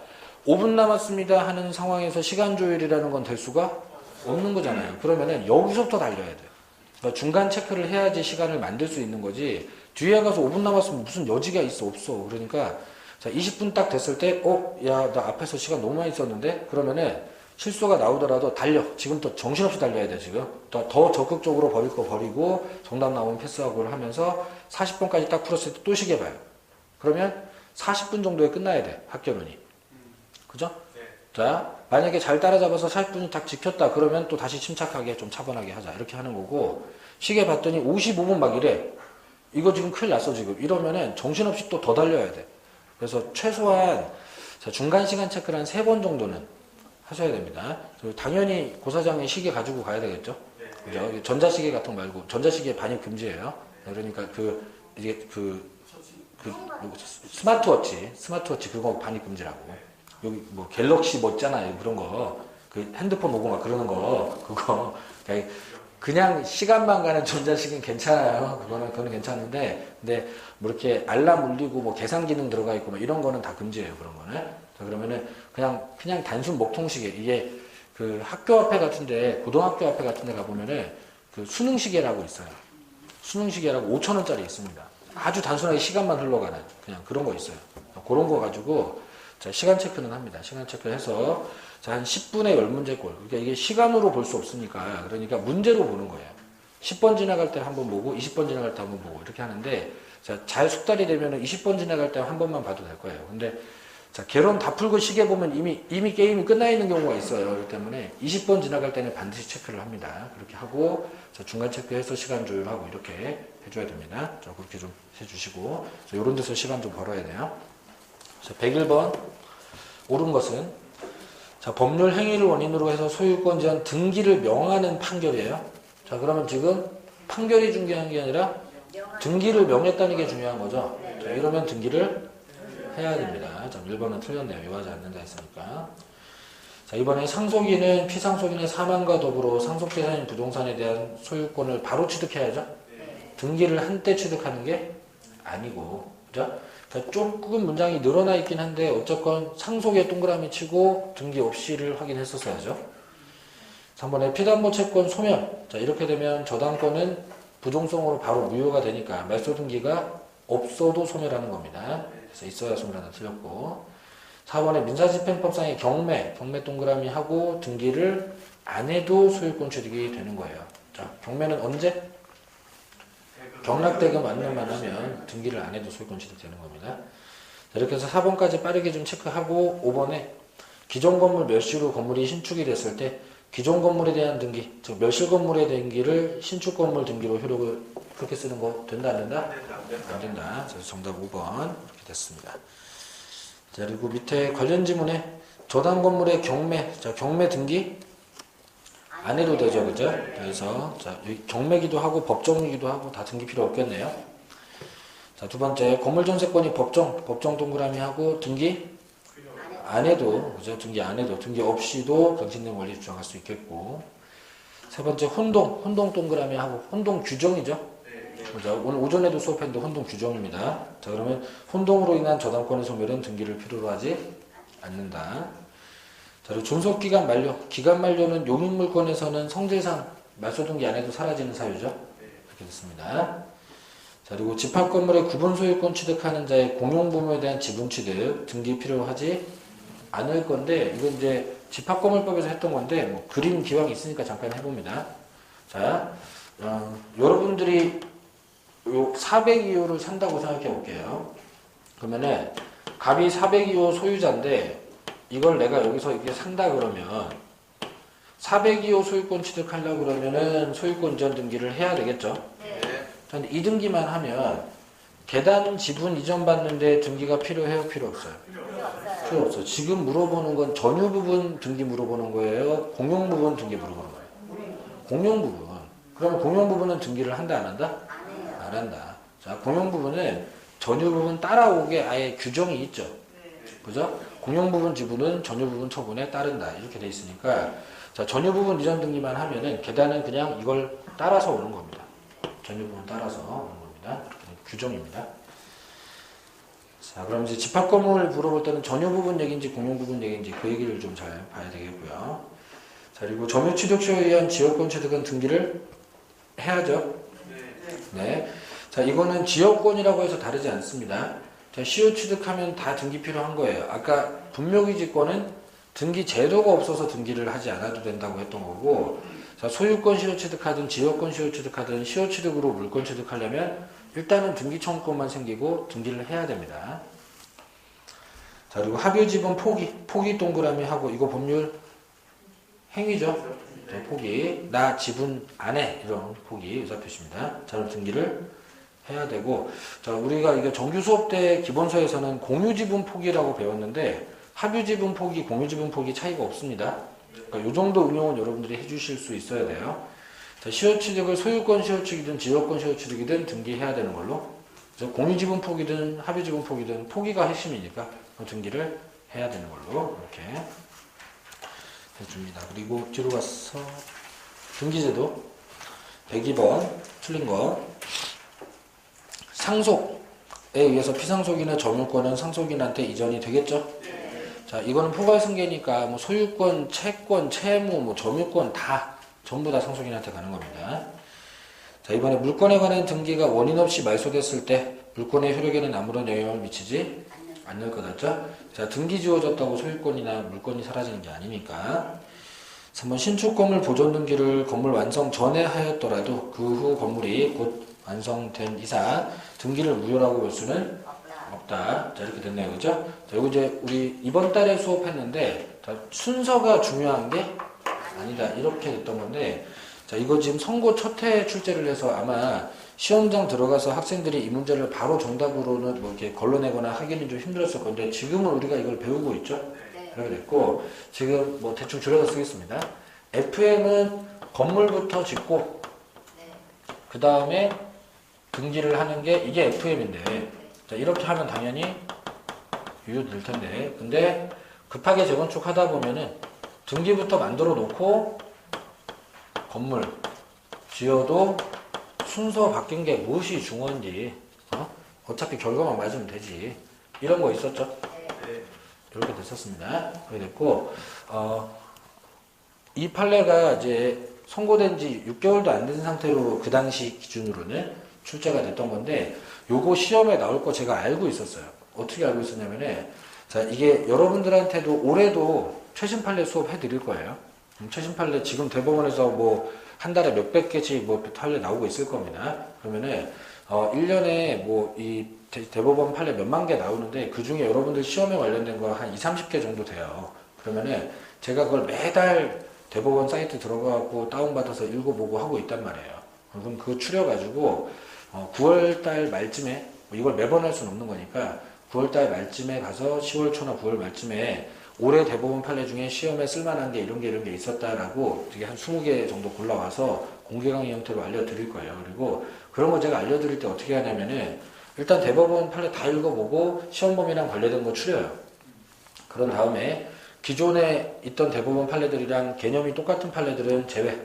5분 남았습니다 하는 상황에서 시간 조율이라는 건 될 수가 없는 거잖아요. 그러면은 여기서부터 달려야 돼요. 그러니까 중간 체크를 해야지 시간을 만들 수 있는 거지. 뒤에 가서 5분 남았으면 무슨 여지가 있어, 없어. 그러니까 자, 20분 딱 됐을 때, 야, 나 앞에서 시간 너무 많이 썼는데? 그러면은 실수가 나오더라도 달려. 지금 또 정신없이 달려야 돼, 지금. 더 적극적으로 버릴 거 버리고, 정답 나오면 패스하고를 하면서 40분까지 딱 풀었을 때 또 시계 봐요. 그러면 40분 정도에 끝나야 돼, 학교론이. 그죠? 네. 자, 만약에 잘 따라잡아서 40분이 딱 지켰다. 그러면 또 다시 침착하게 좀 차분하게 하자. 이렇게 하는 거고, 시계 봤더니 55분 막 이래. 이거 지금 큰일 났어, 지금. 이러면은 정신없이 또 더 달려야 돼. 그래서 최소한 중간 시간 체크를 한 3번 정도는 하셔야 됩니다. 당연히 고사장에 시계 가지고 가야 되겠죠. 그죠? 전자시계 같은 거 말고, 전자시계 반입 금지예요. 그러니까 이게 스마트워치 그거 반입 금지라고. 여기 뭐 갤럭시 뭐 있잖아요. 그런 거. 그 핸드폰 오고 막 그러는 거. 그거. 그냥 시간만 가는 전자식은 괜찮아요. 그거는 괜찮은데, 근데 뭐 이렇게 알람 울리고 뭐 계산 기능 들어가 있고 뭐 이런 거는 다 금지예요. 그런 거는. 자, 그러면은 그냥 단순 목통시계. 이게 그 학교 앞에 같은데, 고등학교 앞에 같은데 가보면은 그 수능시계라고 있어요. 수능시계라고 5,000원짜리 있습니다. 아주 단순하게 시간만 흘러가는 그냥 그런 거 있어요. 그런 거 가지고 자, 시간 체크는 합니다. 시간 체크해서 자, 한 10분에 10문제꼴. 그러니까 이게 시간으로 볼 수 없으니까, 그러니까 문제로 보는 거예요. 10번 지나갈 때 한 번 보고 20번 지나갈 때 한 번 보고 이렇게 하는데, 자, 잘 숙달이 되면 20번 지나갈 때 한 번만 봐도 될 거예요. 근데 자, 개론 다 풀고 시계 보면 이미 게임이 끝나 있는 경우가 있어요. 그렇기 때문에 20번 지나갈 때는 반드시 체크를 합니다. 그렇게 하고 자, 중간 체크해서 시간 조율하고 이렇게 해줘야 됩니다. 자, 그렇게 좀 해주시고, 자, 이런 데서 시간 좀 벌어야 돼요. 자, 101번 옳은 것은, 자, 법률 행위를 원인으로 해서 소유권 제한 등기를 명하는 판결이에요. 자, 그러면 지금 판결이 중요한 게 아니라 등기를 명했다는 게 중요한 거죠. 자, 이러면 등기를 해야 됩니다. 자, 1번은 틀렸네요. 요하지 않는다 했으니까. 자, 이번에 상속인은 피상속인의 사망과 더불어 상속재산인 부동산에 대한 소유권을 바로 취득해야죠. 등기를 한때 취득하는 게 아니고, 그죠? 그러니까 조금 문장이 늘어나 있긴 한데 어쨌건 상속에 동그라미 치고 등기 없이를 확인했었어야죠. 3번에 피담보 채권 소멸. 자, 이렇게 되면 저당권은 부종성으로 바로 무효가 되니까 말소 등기가 없어도 소멸하는 겁니다. 그래서 있어야 소멸하나 틀렸고. 4번에 민사집행법상의 경매 동그라미 하고 등기를 안 해도 소유권 취득이 되는 거예요. 자, 경매는 언제? 경락대금 완료만 하면 등기를 안 해도 소유권 취득되는 겁니다. 자, 이렇게 해서 4번까지 빠르게 좀 체크하고 5번에 기존 건물 멸실 후 건물이 신축이 됐을 때 기존 건물에 대한 등기, 즉 멸실 건물의 등기를 신축 건물 등기로 효력을 그렇게 쓰는 거 된다 안 된다? 안 된다. 그래서 정답 5번 이렇게 됐습니다. 자, 그리고 밑에 관련 지문에 저당 건물의 경매, 자, 경매 등기 안 해도 되죠, 그죠? 그래서 자, 여기 경매기도 하고 법정이기도 하고 다 등기 필요 없겠네요. 자, 두 번째 건물전세권이 법정 동그라미 하고 등기 안 해도 그죠? 등기 안 해도 등기 없이도 갱신된 권리 주장할 수 있겠고. 세 번째 혼동 동그라미 하고 혼동 규정이죠. 그죠? 오늘 오전에도 수업했는데 혼동 규정입니다. 자, 그러면 혼동으로 인한 저당권의 소멸은 등기를 필요로 하지 않는다. 자, 그리고 존속기간 만료. 기간 만료는 용익물권에서는 성질상 말소등기 안 해도 사라지는 사유죠. 이렇게 됐습니다. 자, 그리고 집합건물의 구분 소유권 취득하는 자의 공용부모에 대한 지분 취득 등기 필요로 하지 않을 건데, 이건 이제 집합건물법에서 했던 건데, 뭐 그림 기왕 있으니까 잠깐 해봅니다. 자, 여러분들이 요 402호를 산다고 생각해 볼게요. 그러면은 갑이 402호 소유자인데 이걸 내가 여기서 이게 산다 그러면 402호 소유권 취득하려고 그러면은 소유권 이전 등기를 해야 되겠죠. 근데 이 등기만 하면 계단 지분 이전 받는데 등기가 필요해요, 필요 없어요? 필요 없어. 지금 물어보는 건 전유 부분 등기 물어보는 거예요, 공용 부분 등기 물어보는 거예요? 공용 부분. 그러면 공용 부분은 등기를 한다 안 한다? 안 한다. 자, 공용 부분은 전유 부분 따라오게 아예 규정이 있죠. 그죠? 공용 부분 지분은 전유 부분 처분에 따른다. 이렇게 돼 있으니까, 자, 전유 부분 이전 등기만 하면은 계단은 그냥 이걸 따라서 오는 겁니다. 전유 부분 따라서 오는 겁니다. 규정입니다. 자, 그럼 이제 집합건물 물어볼 때는 전유 부분 얘기인지 공용 부분 얘기인지 그 얘기를 좀 잘 봐야 되겠고요. 자, 그리고 점유 취득쇼에 의한 지역권 취득은 등기를 해야죠. 네. 자, 이거는 지역권이라고 해서 다르지 않습니다. 자, 시효 취득하면 다 등기 필요한 거예요. 아까 분묘기지권은 등기 제도가 없어서 등기를 하지 않아도 된다고 했던 거고, 자, 소유권 시효 취득하든 지역권 시효 취득하든 시효 취득으로 물권 취득하려면 일단은 등기 청구권만 생기고 등기를 해야 됩니다. 자, 그리고 합유지분 포기 동그라미 하고, 이거 법률 행위죠. 자, 포기, 나 지분 안 해, 이런 포기 의사표시입니다. 자, 그럼 등기를 해야 되고, 자, 우리가 이게 정규 수업 때 기본서에서는 공유지분 포기라고 배웠는데 합유지분 포기, 공유지분 포기 차이가 없습니다. 그러니까 이 정도 응용은 여러분들이 해주실 수 있어야 돼요. 자, 시효취득을 소유권 시효취득이든 지역권 시효취득이든 등기해야 되는 걸로. 그래서 공유지분 포기든 합유지분 포기든 포기가 핵심이니까 등기를 해야 되는 걸로 이렇게 해줍니다. 그리고 뒤로 가서 등기제도 102번 틀린 거. 상속에 의해서 피상속인의 점유권은 상속인한테 이전이 되겠죠? 자, 이거는 포괄승계니까 뭐 소유권, 채권, 채무, 뭐 점유권 다 전부 다 상속인한테 가는 겁니다. 자, 이번에 물권에 관한 등기가 원인 없이 말소됐을 때 물권의 효력에는 아무런 영향을 미치지 않을 것 같죠? 자, 등기 지워졌다고 소유권이나 물권이 사라지는 게 아니니까. 3번 신축 건물 보존 등기를 건물 완성 전에 하였더라도 그 후 건물이 곧 완성된 이상 등기를 무효라고 볼 수는 없다. 자, 이렇게 됐네요. 그죠? 자, 이거 이제 우리 이번 달에 수업했는데, 자, 순서가 중요한 게 아니다. 이렇게 됐던 건데, 자, 이거 지금 선고 첫 해 출제를 해서 아마 시험장 들어가서 학생들이 이 문제를 바로 정답으로는 뭐 이렇게 걸러내거나 하기는 좀 힘들었을 건데, 지금은 우리가 이걸 배우고 있죠? 그렇게 됐고, 지금 뭐 대충 줄여서 쓰겠습니다. FM은 건물부터 짓고, 그 다음에 등기를 하는 게 이게 FM인데, 자, 이렇게 하면 당연히 유효될 텐데, 근데 급하게 재건축 하다 보면은 등기부터 만들어 놓고 건물 지어도 순서 바뀐 게 무엇이 중요한지, 어차피 결과만 맞으면 되지. 이런 거 있었죠? 이렇게 됐었습니다. 그렇게 됐고, 이 판례가 이제 선고된 지 6개월도 안 된 상태로 그 당시 기준으로는 출제가 됐던 건데, 요거 시험에 나올 거 제가 알고 있었어요. 어떻게 알고 있었냐면은, 자, 이게 여러분들한테도 올해도 최신 판례 수업 해드릴 거예요. 최신 판례 지금 대법원에서 뭐 한 달에 몇백 개씩 뭐 판례 나오고 있을 겁니다. 그러면은 1년에 뭐 이 대법원 판례 몇만 개 나오는데 그 중에 여러분들 시험에 관련된 거 한 20, 30개 정도 돼요. 그러면은 제가 그걸 매달 대법원 사이트 들어가고 다운받아서 읽어보고 하고 있단 말이에요. 그럼 그거 추려가지고 9월달 말쯤에, 이걸 매번 할 수는 없는 거니까 9월달 말쯤에 가서 10월 초나 9월 말쯤에 올해 대법원 판례 중에 시험에 쓸만한 게 이런 게 있었다라고 되게 한 20개 정도 골라와서 공개 강의 형태로 알려드릴 거예요. 그리고 그런 거 제가 알려드릴 때 어떻게 하냐면은 일단 대법원 판례 다 읽어보고 시험 범위랑 관련된 거 추려요. 그런 다음에 기존에 있던 대법원 판례들이랑 개념이 똑같은 판례들은 제외.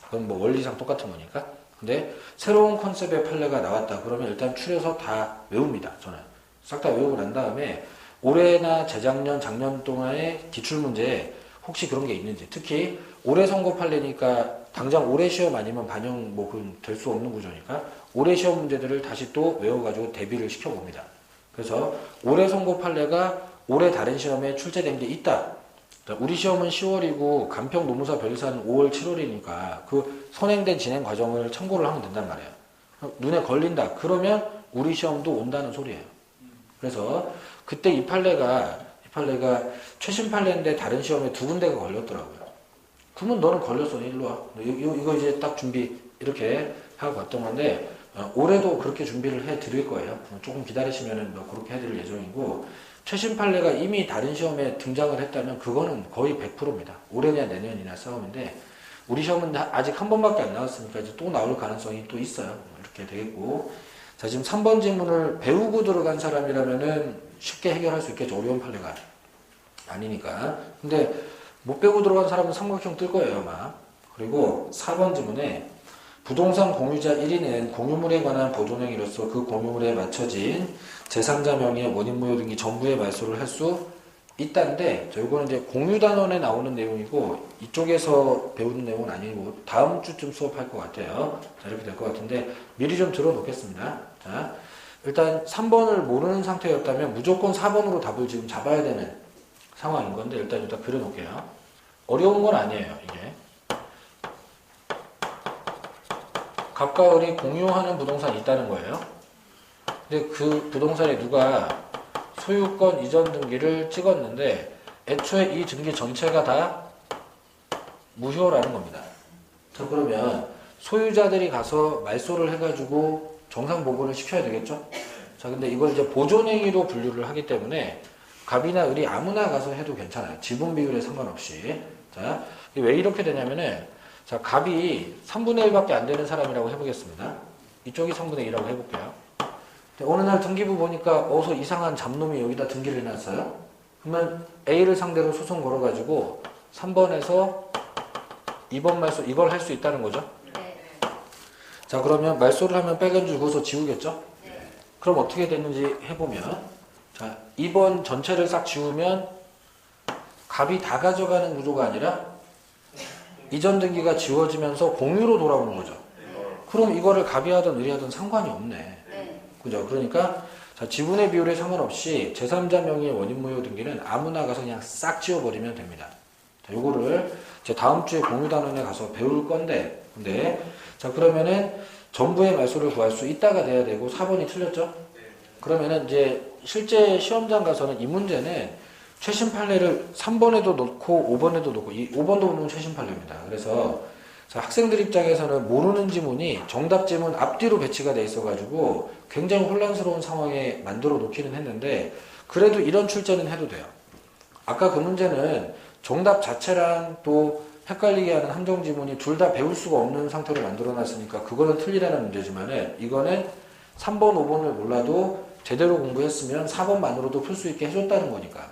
그건 뭐 원리상 똑같은 거니까. 근데 새로운 컨셉의 판례가 나왔다. 그러면 일단 추려서 다 외웁니다. 저는. 싹 다 외우고 난 다음에 올해나 재작년, 작년 동안의 기출문제에 혹시 그런 게 있는지. 특히 올해 선고 판례니까 당장 올해 시험 아니면 반영 뭐 그건 될 수 없는 구조니까 올해 시험 문제들을 다시 또 외워가지고 대비를 시켜봅니다. 그래서 올해 선고 판례가 올해 다른 시험에 출제된 게 있다. 우리 시험은 10월이고 간평 노무사 변리사는 5월, 7월이니까 그 선행된 진행 과정을 참고를 하면 된단 말이에요. 눈에 걸린다. 그러면 우리 시험도 온다는 소리예요. 그래서 그때 이 판례가 최신 판례인데 다른 시험에 두 군데가 걸렸더라고요. 그러면 너는 걸렸어. 일로 와. 이거 이제 딱 준비 이렇게 하고 갔던 건데 올해도 그렇게 준비를 해 드릴 거예요. 조금 기다리시면은 뭐 그렇게 해 드릴 예정이고 최신 판례가 이미 다른 시험에 등장을 했다면 그거는 거의 100%입니다. 올해냐 내년이나 싸움인데 우리 시험은 아직 한 번밖에 안 나왔으니까 이제 또 나올 가능성이 또 있어요. 이렇게 되겠고 자 지금 3번 질문을 배우고 들어간 사람이라면은 쉽게 해결할 수 있겠죠. 어려운 판례가 아니니까. 근데 못 배우고 들어간 사람은 삼각형 뜰 거예요 아마. 그리고 4번 질문에 부동산 공유자 1인은 공유물에 관한 보존행위로서 그 공유물에 맞춰진 제3자 명의의 원인무효 등기 전부의 말소를 할 수 있다는데 이거는 이제 공유단원에 나오는 내용이고 이쪽에서 배우는 내용은 아니고 다음 주쯤 수업할 것 같아요. 자 이렇게 될 것 같은데 미리 좀 들어놓겠습니다. 자 일단 3번을 모르는 상태였다면 무조건 4번으로 답을 지금 잡아야 되는 상황인 건데 일단 그려놓을게요. 어려운 건 아니에요 이게. 갑과 을이 공유하는 부동산이 있다는 거예요. 근데 그 부동산에 누가 소유권 이전 등기를 찍었는데 애초에 이 등기 전체가 다 무효라는 겁니다. 자 그러면 소유자들이 가서 말소를 해가지고 정상 복원을 시켜야 되겠죠? 자 근데 이걸 이제 보존행위로 분류를 하기 때문에 갑이나 을이 아무나 가서 해도 괜찮아요. 지분 비율에 상관없이. 자 왜 이렇게 되냐면은 자, 갑이 3분의 1밖에 안 되는 사람이라고 해보겠습니다. 이쪽이 3분의 1이라고 해볼게요. 어느 날 등기부 보니까 어서 이상한 잡놈이 여기다 등기를 해놨어요. 그러면 A를 상대로 소송 걸어가지고 3번에서 2번 말소 이걸 할 수 있다는 거죠. 네. 자 그러면 말소를 하면 빨간 줄 그어서 지우겠죠. 네. 그럼 어떻게 되는지 해보면 자 2번 전체를 싹 지우면 갑이 다 가져가는 구조가 아니라 이전 등기가 지워지면서 공유로 돌아오는 거죠. 그럼 이거를 갑이 하든 을이 하든 상관이 없네. 그죠? 그러니까 자, 지분의 비율에 상관없이 제3자 명의의 원인무효 등기는 아무나 가서 그냥 싹 지워버리면 됩니다. 자, 요거를 제 다음 주에 공유단원에 가서 배울 건데, 자 그러면은 전부의 말소를 구할 수 있다가 돼야 되고 4번이 틀렸죠? 그러면은 이제 실제 시험장 가서는 이 문제는 최신 판례를 3번에도 놓고 5번에도 놓고 5번도 보면 최신 판례입니다. 그래서 자, 학생들 입장에서는 모르는 지문이 정답 지문 앞뒤로 배치가 돼 있어가지고 굉장히 혼란스러운 상황에 만들어 놓기는 했는데 그래도 이런 출제는 해도 돼요. 아까 그 문제는 정답 자체랑 또 헷갈리게 하는 함정 지문이 둘 다 배울 수가 없는 상태로 만들어 놨으니까 그거는 틀리라는 문제지만은 이거는 3번, 5번을 몰라도 제대로 공부했으면 4번만으로도 풀 수 있게 해줬다는 거니까.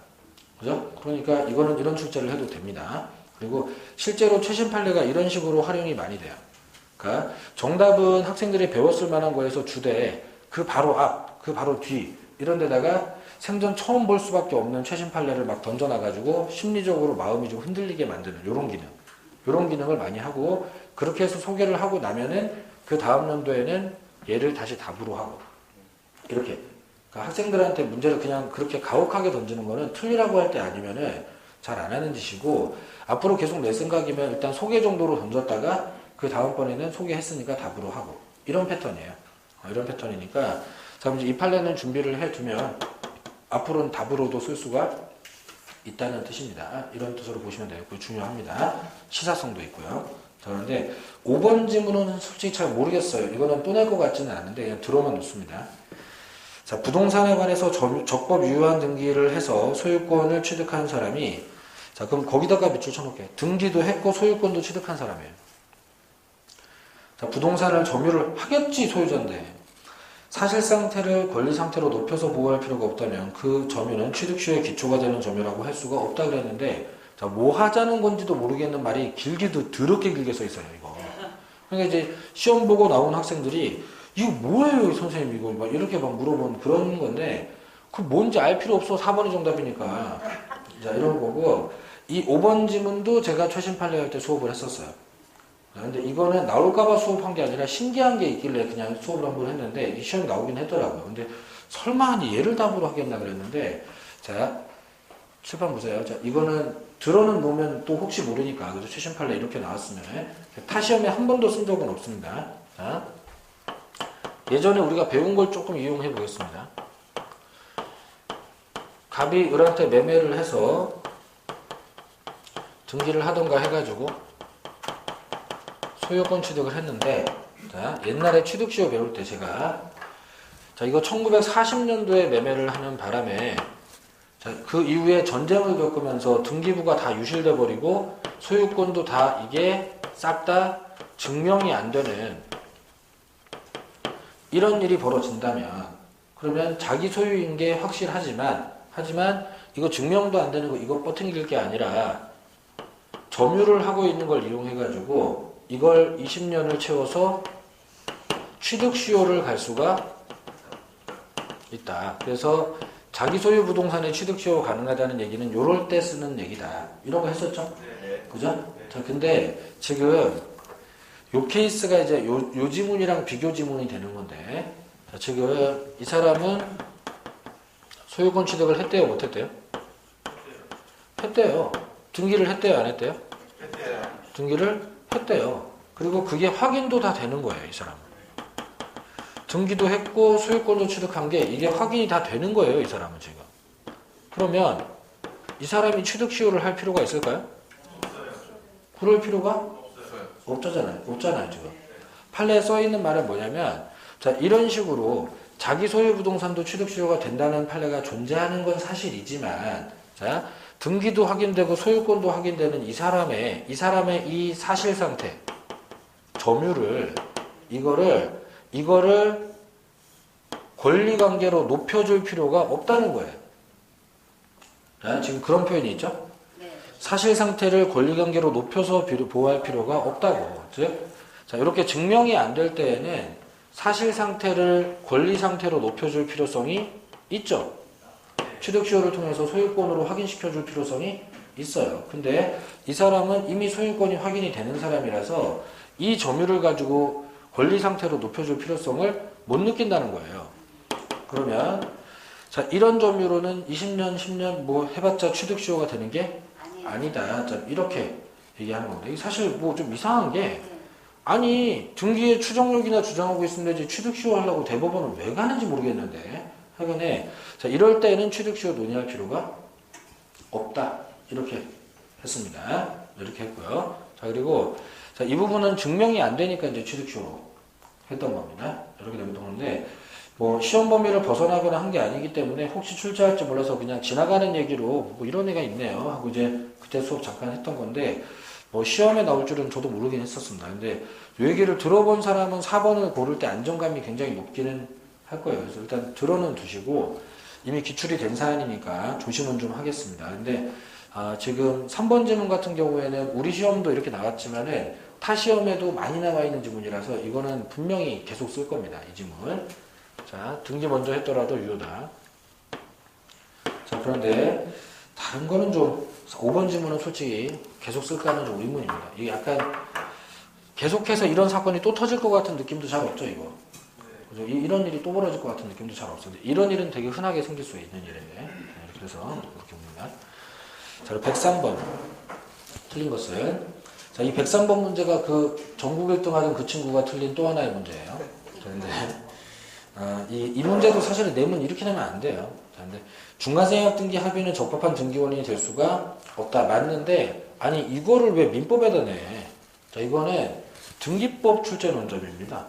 그죠? 그러니까 이거는 이런 출제를 해도 됩니다. 그리고 실제로 최신 판례가 이런 식으로 활용이 많이 돼요. 그러니까 정답은 학생들이 배웠을 만한 거에서 주되 그 바로 앞, 그 바로 뒤 이런 데다가 생전 처음 볼 수밖에 없는 최신 판례를 막 던져놔가지고 심리적으로 마음이 좀 흔들리게 만드는 이런 기능을 많이 하고 그렇게 해서 소개를 하고 나면은 그 다음 연도에는 얘를 다시 답으로 하고 이렇게 그러니까 학생들한테 문제를 그냥 그렇게 가혹하게 던지는 거는 틀리라고 할 때 아니면은 잘 안 하는 짓이고 앞으로 계속 내 생각이면 일단 소개 정도로 던졌다가 그 다음번에는 소개했으니까 답으로 하고 이런 패턴이에요. 이런 패턴이니까 자 이제 이 판례는 준비를 해두면 앞으로는 답으로도 쓸 수가 있다는 뜻입니다. 이런 뜻으로 보시면 되겠고 중요합니다. 시사성도 있고요. 자 그런데 5번 지문은 솔직히 잘 모르겠어요. 이거는 또 낼 것 같지는 않은데 그냥 들어만 놓습니다. 자, 부동산에 관해서 적법 유효한 등기를 해서 소유권을 취득한 사람이, 자, 그럼 거기다가 밑줄 쳐놓게. 등기도 했고 소유권도 취득한 사람이에요. 자, 부동산을 점유를 하겠지, 소유자인데. 사실 상태를 권리 상태로 높여서 보호할 필요가 없다면 그 점유는 취득시효의 기초가 되는 점유라고 할 수가 없다 그랬는데, 자, 뭐 하자는 건지도 모르겠는 말이 길기도 더럽게 길게 써 있어요, 이거. 그러니까 이제 시험 보고 나온 학생들이 이거 뭐예요, 선생님, 이거 막 이렇게 막 물어보는 그런 건데, 그 뭔지 알 필요 없어. 4번이 정답이니까. 자, 이런 거고, 이 5번 지문도 제가 최신 판례 할 때 수업을 했었어요. 근데 이거는 나올까봐 수업한 게 아니라 신기한 게 있길래 그냥 수업을 한번 했는데, 이 시험이 나오긴 했더라고요. 근데 설마 한 얘를 답으로 하겠나 그랬는데, 자, 칠판 보세요. 자, 이거는 들어는 놓으면 또 혹시 모르니까, 그죠? 최신 판례 이렇게 나왔으면. 타 시험에 한 번도 쓴 적은 없습니다. 자, 예전에 우리가 배운 걸 조금 이용해 보겠습니다. 갑이 을한테 매매를 해서 등기를 하던가 해가지고 소유권 취득을 했는데, 자, 옛날에 취득시효 배울 때 제가, 자, 이거 1940년도에 매매를 하는 바람에, 자, 그 이후에 전쟁을 겪으면서 등기부가 다 유실돼 버리고 소유권도 다 이게 싹 다 증명이 안 되는 이런 일이 벌어진다면, 그러면 자기 소유인 게 하지만 이거 증명도 안 되는 거 이거 뻗팅길 게 아니라 점유를 하고 있는 걸 이용해 가지고 이걸 20년을 채워서 취득시효를 갈 수가 있다. 그래서 자기 소유 부동산의 취득시효 가능하다는 얘기는 요럴 때 쓰는 얘기다. 이런 거 했었죠? 그죠? 자, 근데 지금 요 케이스가 이제 요 지문이랑 비교 지문이 되는 건데, 자, 지금 이 사람은 소유권 취득을 했대요, 못 했대요? 했대요. 등기를 했대요, 안 했대요? 했대요. 등기를 했대요. 그리고 그게 확인도 다 되는 거예요, 이 사람은. 등기도 했고 소유권도 취득한 게 이게 확인이 다 되는 거예요, 이 사람은 지금. 그러면 이 사람이 취득시효를 할 필요가 있을까요? 없어요. 그럴 필요가 없어요. 없잖아요, 지금. 판례에 써 있는 말은 뭐냐면, 자, 이런 식으로 자기 소유 부동산도 취득시효가 된다는 판례가 존재하는 건 사실이지만, 자, 등기도 확인되고 소유권도 확인되는 이 사람의 이 사실 상태, 점유를, 이거를 권리관계로 높여줄 필요가 없다는 거예요. 자, 지금 그런 표현이 있죠? 사실 상태를 권리관계로 높여서 보호할 필요가 없다고. 즉, 자, 이렇게 증명이 안 될 때에는 사실 상태를 권리 상태로 높여줄 필요성이 있죠. 취득시효를 통해서 소유권으로 확인시켜줄 필요성이 있어요. 근데 이 사람은 이미 소유권이 확인이 되는 사람이라서 이 점유를 가지고 권리 상태로 높여줄 필요성을 못 느낀다는 거예요. 그러면, 자, 이런 점유로는 20년, 10년 뭐 해봤자 취득시효가 되는 게 아니다. 자, 이렇게 얘기하는 건데, 이게 사실 뭐 좀 이상한 게, 아니, 등기에 추정력이나 주장하고 있으면 이제 취득시효 하려고 대법원은 왜 가는지 모르겠는데, 하여간에, 자, 이럴 때는 취득시효 논의할 필요가 없다. 이렇게 했습니다. 이렇게 했고요. 자, 그리고, 자, 이 부분은 증명이 안 되니까 이제 취득시효로 했던 겁니다. 이렇게 되는 건데, 뭐, 시험 범위를 벗어나거나 한 게 아니기 때문에 혹시 출제할지 몰라서 그냥 지나가는 얘기로 뭐 이런 애가 있네요. 하고 이제 그때 수업 잠깐 했던 건데, 뭐 시험에 나올 줄은 저도 모르긴 했었습니다. 근데 이 얘기를 들어본 사람은 4번을 고를 때 안정감이 굉장히 높기는 할 거예요. 그래서 일단 들어는 두시고, 이미 기출이 된 사안이니까 조심은 좀 하겠습니다. 근데 지금 3번 지문 같은 경우에는 우리 시험도 이렇게 나왔지만은 타 시험에도 많이 나와 있는 지문이라서 이거는 분명히 계속 쓸 겁니다. 이 지문. 자, 등기 먼저 했더라도 유효다. 자, 그런데 다른 거는 좀 5번 지문은 솔직히 계속 쓸까는 좀 의문입니다. 이게 약간 계속해서 이런 사건이 또 터질 것 같은 느낌도 잘 없죠, 이거. 그죠? 이런 일이 또 벌어질 것 같은 느낌도 잘 없어요. 이런 일은 되게 흔하게 생길 수 있는 일이에요. 그래서 그렇게 봅니다. 자, 103번 틀린 것은, 자, 이 103번 문제가 그 전국 1등 하던 그 친구가 틀린 또 하나의 문제예요. 그런데 이 문제도 사실은 내면 이렇게 내면 안 돼요. 자, 근데 중간생각 등기 합의는 적법한 등기 원인이 될 수가 없다. 맞는데, 아니, 이거를 왜 민법에다 내? 자, 이거는 등기법 출제 논점입니다.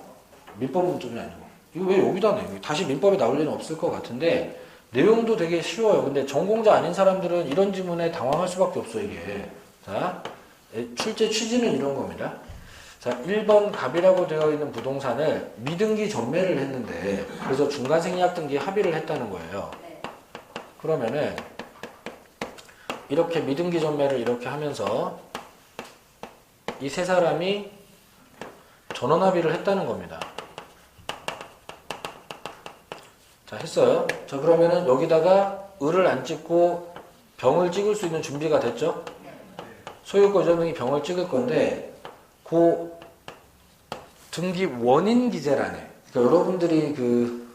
민법 논점이 아니고. 이거 왜 여기다 내? 다시 민법에 나올 일은 없을 것 같은데 내용도 되게 쉬워요. 근데 전공자 아닌 사람들은 이런 지문에 당황할 수밖에 없어 이게. 자, 출제 취지는 이런 겁니다. 자, 1번 갑이라고 되어 있는 부동산을 미등기 전매를 했는데 그래서 중간생략 등기 합의를 했다는 거예요. 그러면은 이렇게 미등기 전매를 이렇게 하면서 이 세 사람이 전원 합의를 했다는 겁니다. 자, 했어요. 자, 그러면은 여기다가 을을 안 찍고 병을 찍을 수 있는 준비가 됐죠? 소유권 여자명이 병을 찍을 건데 그 등기 원인 기재란에 그러니까 여러분들이 그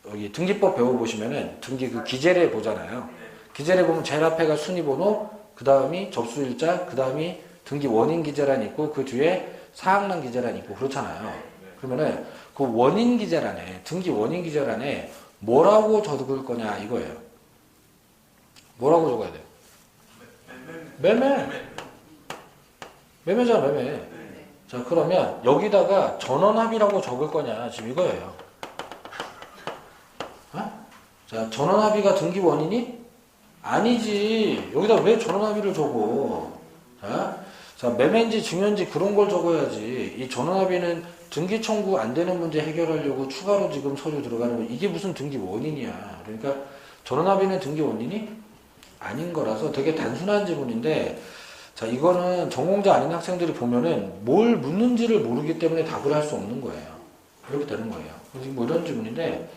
여기 등기법 배워보시면은 등기 그 기재례 보잖아요. 기재례 보면 제일 앞에가 순위번호, 그 다음이 접수일자, 그 다음이 등기 원인 기재란이 있고 그 뒤에 사항란 기재란이 있고 그렇잖아요. 그러면은 그 원인 기재란에 등기 원인 기재란에 뭐라고 적을 거냐 이거예요. 뭐라고 적어야 돼요? 매매. 매매잖아 매매. 자, 그러면 여기다가 전원합의라고 적을 거냐 지금 이거예요. 어? 자, 전원합의가 등기 원인이? 아니지. 여기다 왜 전원합의를 적어? 자, 매매인지 증여인지 그런 걸 적어야지. 이 전원합의는 등기 청구 안 되는 문제 해결하려고 추가로 지금 서류 들어가는 거. 이게 무슨 등기 원인이야. 그러니까 전원합의는 등기 원인이 아닌 거라서 되게 단순한 지문인데 자, 이거는 전공자 아닌 학생들이 보면은 뭘 묻는지를 모르기 때문에 답을 할 수 없는 거예요. 그렇게 되는 거예요. 그래서 뭐 이런 지문인데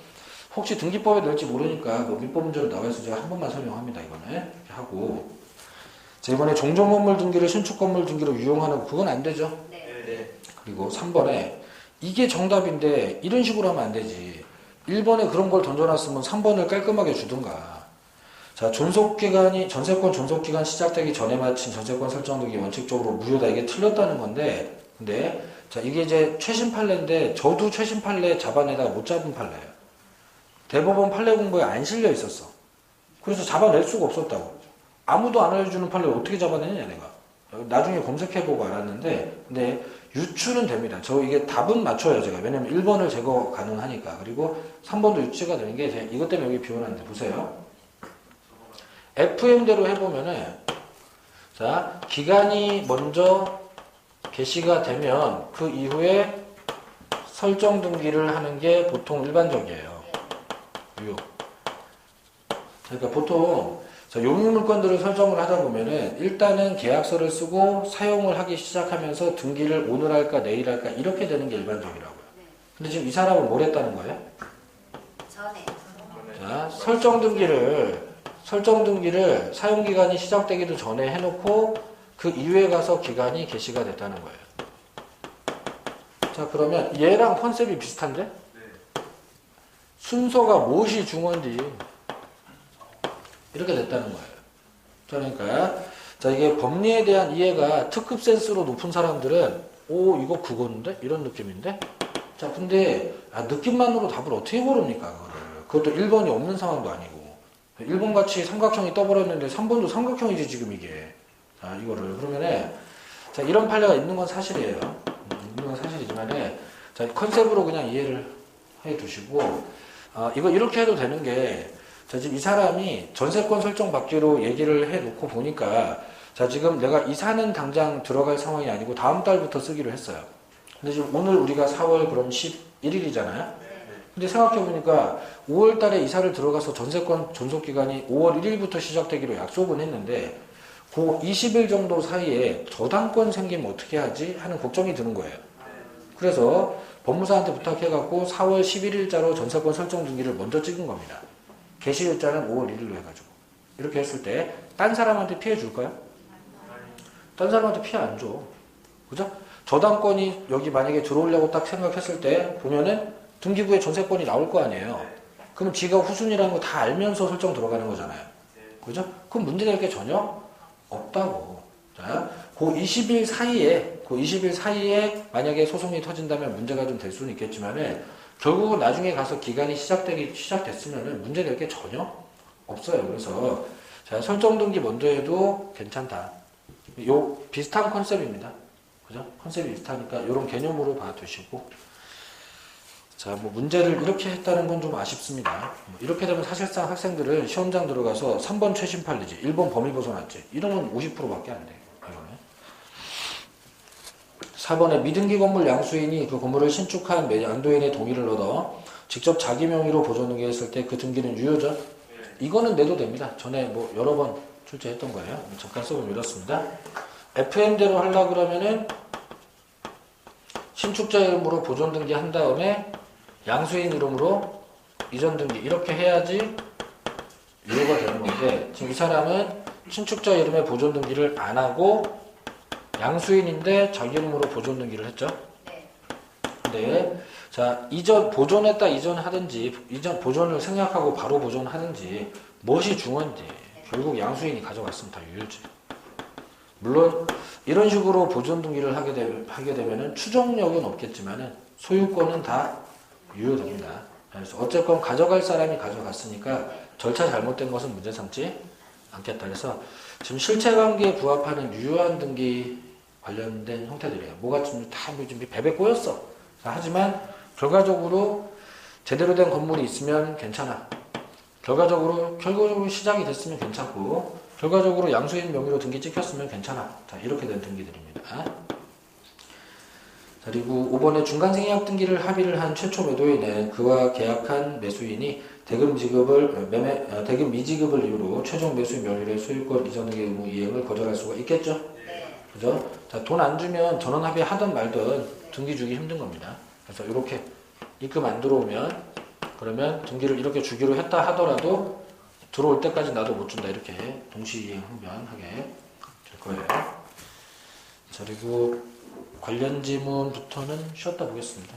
혹시 등기법에 넣을지 모르니까 그 민법 문제로 나와 있어서 제가 한 번만 설명합니다. 이거는 이렇게 하고 자, 이번에 종전건물 등기를 신축건물 등기로 유용하는 거 그건 안 되죠. 네. 그리고 3번에 이게 정답인데 이런 식으로 하면 안 되지. 1번에 그런 걸 던져놨으면 3번을 깔끔하게 주든가. 자, 존속기간이 전세권 존속기간 시작되기 전에 마친 전세권 설정 등기 원칙적으로 무효다. 이게 틀렸다는 건데 근데 자, 이게 이제 최신 판례인데 저도 최신 판례 잡아내다가 못 잡은 판례예요. 대법원 판례 공부에 안 실려 있었어. 그래서 잡아낼 수가 없었다고. 아무도 안 알려주는 판례를 어떻게 잡아내냐 내가. 나중에 검색해보고 알았는데 근데 유추는 됩니다. 저 이게 답은 맞춰요 제가. 왜냐면 1번을 제거 가능하니까. 그리고 3번도 유추가 되는 게 제가 이것 때문에 여기 비워놨는데 보세요. FM대로 해보면은 자, 기간이 먼저 개시가 되면 그 이후에 설정 등기를 하는 게 보통 일반적이에요. 그러니까 보통 용익물건들을 설정을 하다 보면은 일단은 계약서를 쓰고 사용을 하기 시작하면서 등기를 오늘 할까 내일 할까 이렇게 되는 게 일반적이라고요. 근데 지금 이 사람은 뭘 했다는 거예요? 전에. 자, 설정 등기를 사용 기간이 시작되기도 전에 해놓고 그 이후에 가서 기간이 개시가 됐다는 거예요. 자, 그러면 얘랑 컨셉이 비슷한데? 순서가 무엇이 중요한지 이렇게 됐다는 거예요. 그러니까 자, 이게 법리에 대한 이해가 특급 센스로 높은 사람들은 오 이거 그건데? 이런 느낌인데? 자, 근데 느낌만으로 답을 어떻게 고릅니까? 그것도 1번이 없는 상황도 아니고 1번같이 삼각형이 떠버렸는데 3번도 삼각형이지 지금 이게. 자, 이거를 그러면은 자, 이런 판례가 있는 건 사실이에요. 있는 건 사실이지만은 자, 컨셉으로 그냥 이해를 해 두시고 이거 이렇게 해도 되는 게 자, 지금 이 사람이 전세권 설정 받기로 얘기를 해 놓고 보니까 자, 지금 내가 이사는 당장 들어갈 상황이 아니고 다음 달부터 쓰기로 했어요. 근데 지금 오늘 우리가 4월 그럼 11일이잖아요. 근데 생각해보니까 5월 달에 이사를 들어가서 전세권 존속기간이 5월 1일부터 시작되기로 약속은 했는데 그 20일 정도 사이에 저당권 생기면 어떻게 하지? 하는 걱정이 드는 거예요. 그래서 법무사한테 부탁해갖고 4월 11일자로 전세권 설정 등기를 먼저 찍은 겁니다. 개시일자는 5월 1일로 해가지고. 이렇게 했을 때 딴 사람한테 피해 줄까요? 딴 사람한테 피해 안 줘. 그죠? 저당권이 여기 만약에 들어오려고 딱 생각했을 때 보면은 등기부에 전세권이 나올 거 아니에요. 그럼 지가 후순위라는 거 다 알면서 설정 들어가는 거잖아요. 그죠? 그럼 문제될 게 전혀 없다고. 자, 그 20일 사이에 만약에 소송이 터진다면 문제가 좀 될 수는 있겠지만은 결국은 나중에 가서 기간이 시작됐으면은 문제될 게 전혀 없어요. 그래서 자, 설정 등기 먼저 해도 괜찮다. 요 비슷한 컨셉입니다. 그죠? 컨셉이 비슷하니까 이런 개념으로 봐두시고. 자, 뭐 문제를 이렇게 했다는 건 좀 아쉽습니다. 이렇게 되면 사실상 학생들은 시험장 들어가서 3번 최신 판례지, 1번 범위 벗어났지, 이러면 50%밖에 안 돼요. 이거는. 4번에 미등기 건물 양수인이 그 건물을 신축한 양도인의 동의를 얻어 직접 자기 명의로 보존 등기했을 때 그 등기는 유효죠? 이거는 내도 됩니다. 전에 뭐 여러 번 출제했던 거예요. 잠깐 써보면 이렇습니다. FM대로 하려고 그러면은 신축자 이름으로 보존 등기 한 다음에 양수인 이름으로 이전 등기 이렇게 해야지 유효가 되는 건데, 지금 이 사람은 신축자 이름의 보존 등기를 안 하고 양수인인데 자기 이름으로 보존 등기를 했죠. 네. 근데 자, 이전 보존했다 이전하든지 이전 보존을 생략하고 바로 보존하든지 무엇이 중요한지 결국 양수인이 가져갔으면 다 유효지. 물론 이런 식으로 보존 등기를 하게 되면은 추정력은 없겠지만은 소유권은 다 유효됩니다. 그래서 어쨌건 가져갈 사람이 가져갔으니까 절차 잘못된 것은 문제 삼지 않겠다. 그래서 지금 실체관계에 부합하는 유효한 등기 관련된 형태들이에요. 뭐가 지금 다 지금 베베 꼬였어. 하지만 결과적으로 제대로 된 건물이 있으면 괜찮아. 결과적으로 시작이 됐으면 괜찮고, 결과적으로 양수인 명의로 등기 찍혔으면 괜찮아. 자, 이렇게 된 등기들입니다. 자, 그리고 5번에 중간생략 등기를 합의를 한 최초 매도인은 그와 계약한 매수인이 대금 미지급을 이유로 최종 매수인 명의의 소유권 이전 등기 의무 이행을 거절할 수가 있겠죠? 네. 그죠? 자, 돈 안 주면 전원 합의 하든 말든 등기 주기 힘든 겁니다. 그래서 이렇게 입금 안 들어오면, 그러면 등기를 이렇게 주기로 했다 하더라도 들어올 때까지 나도 못 준다, 이렇게 동시이행하게 될 거예요. 자, 그리고 관련 지문부터는 쉬었다 보겠습니다.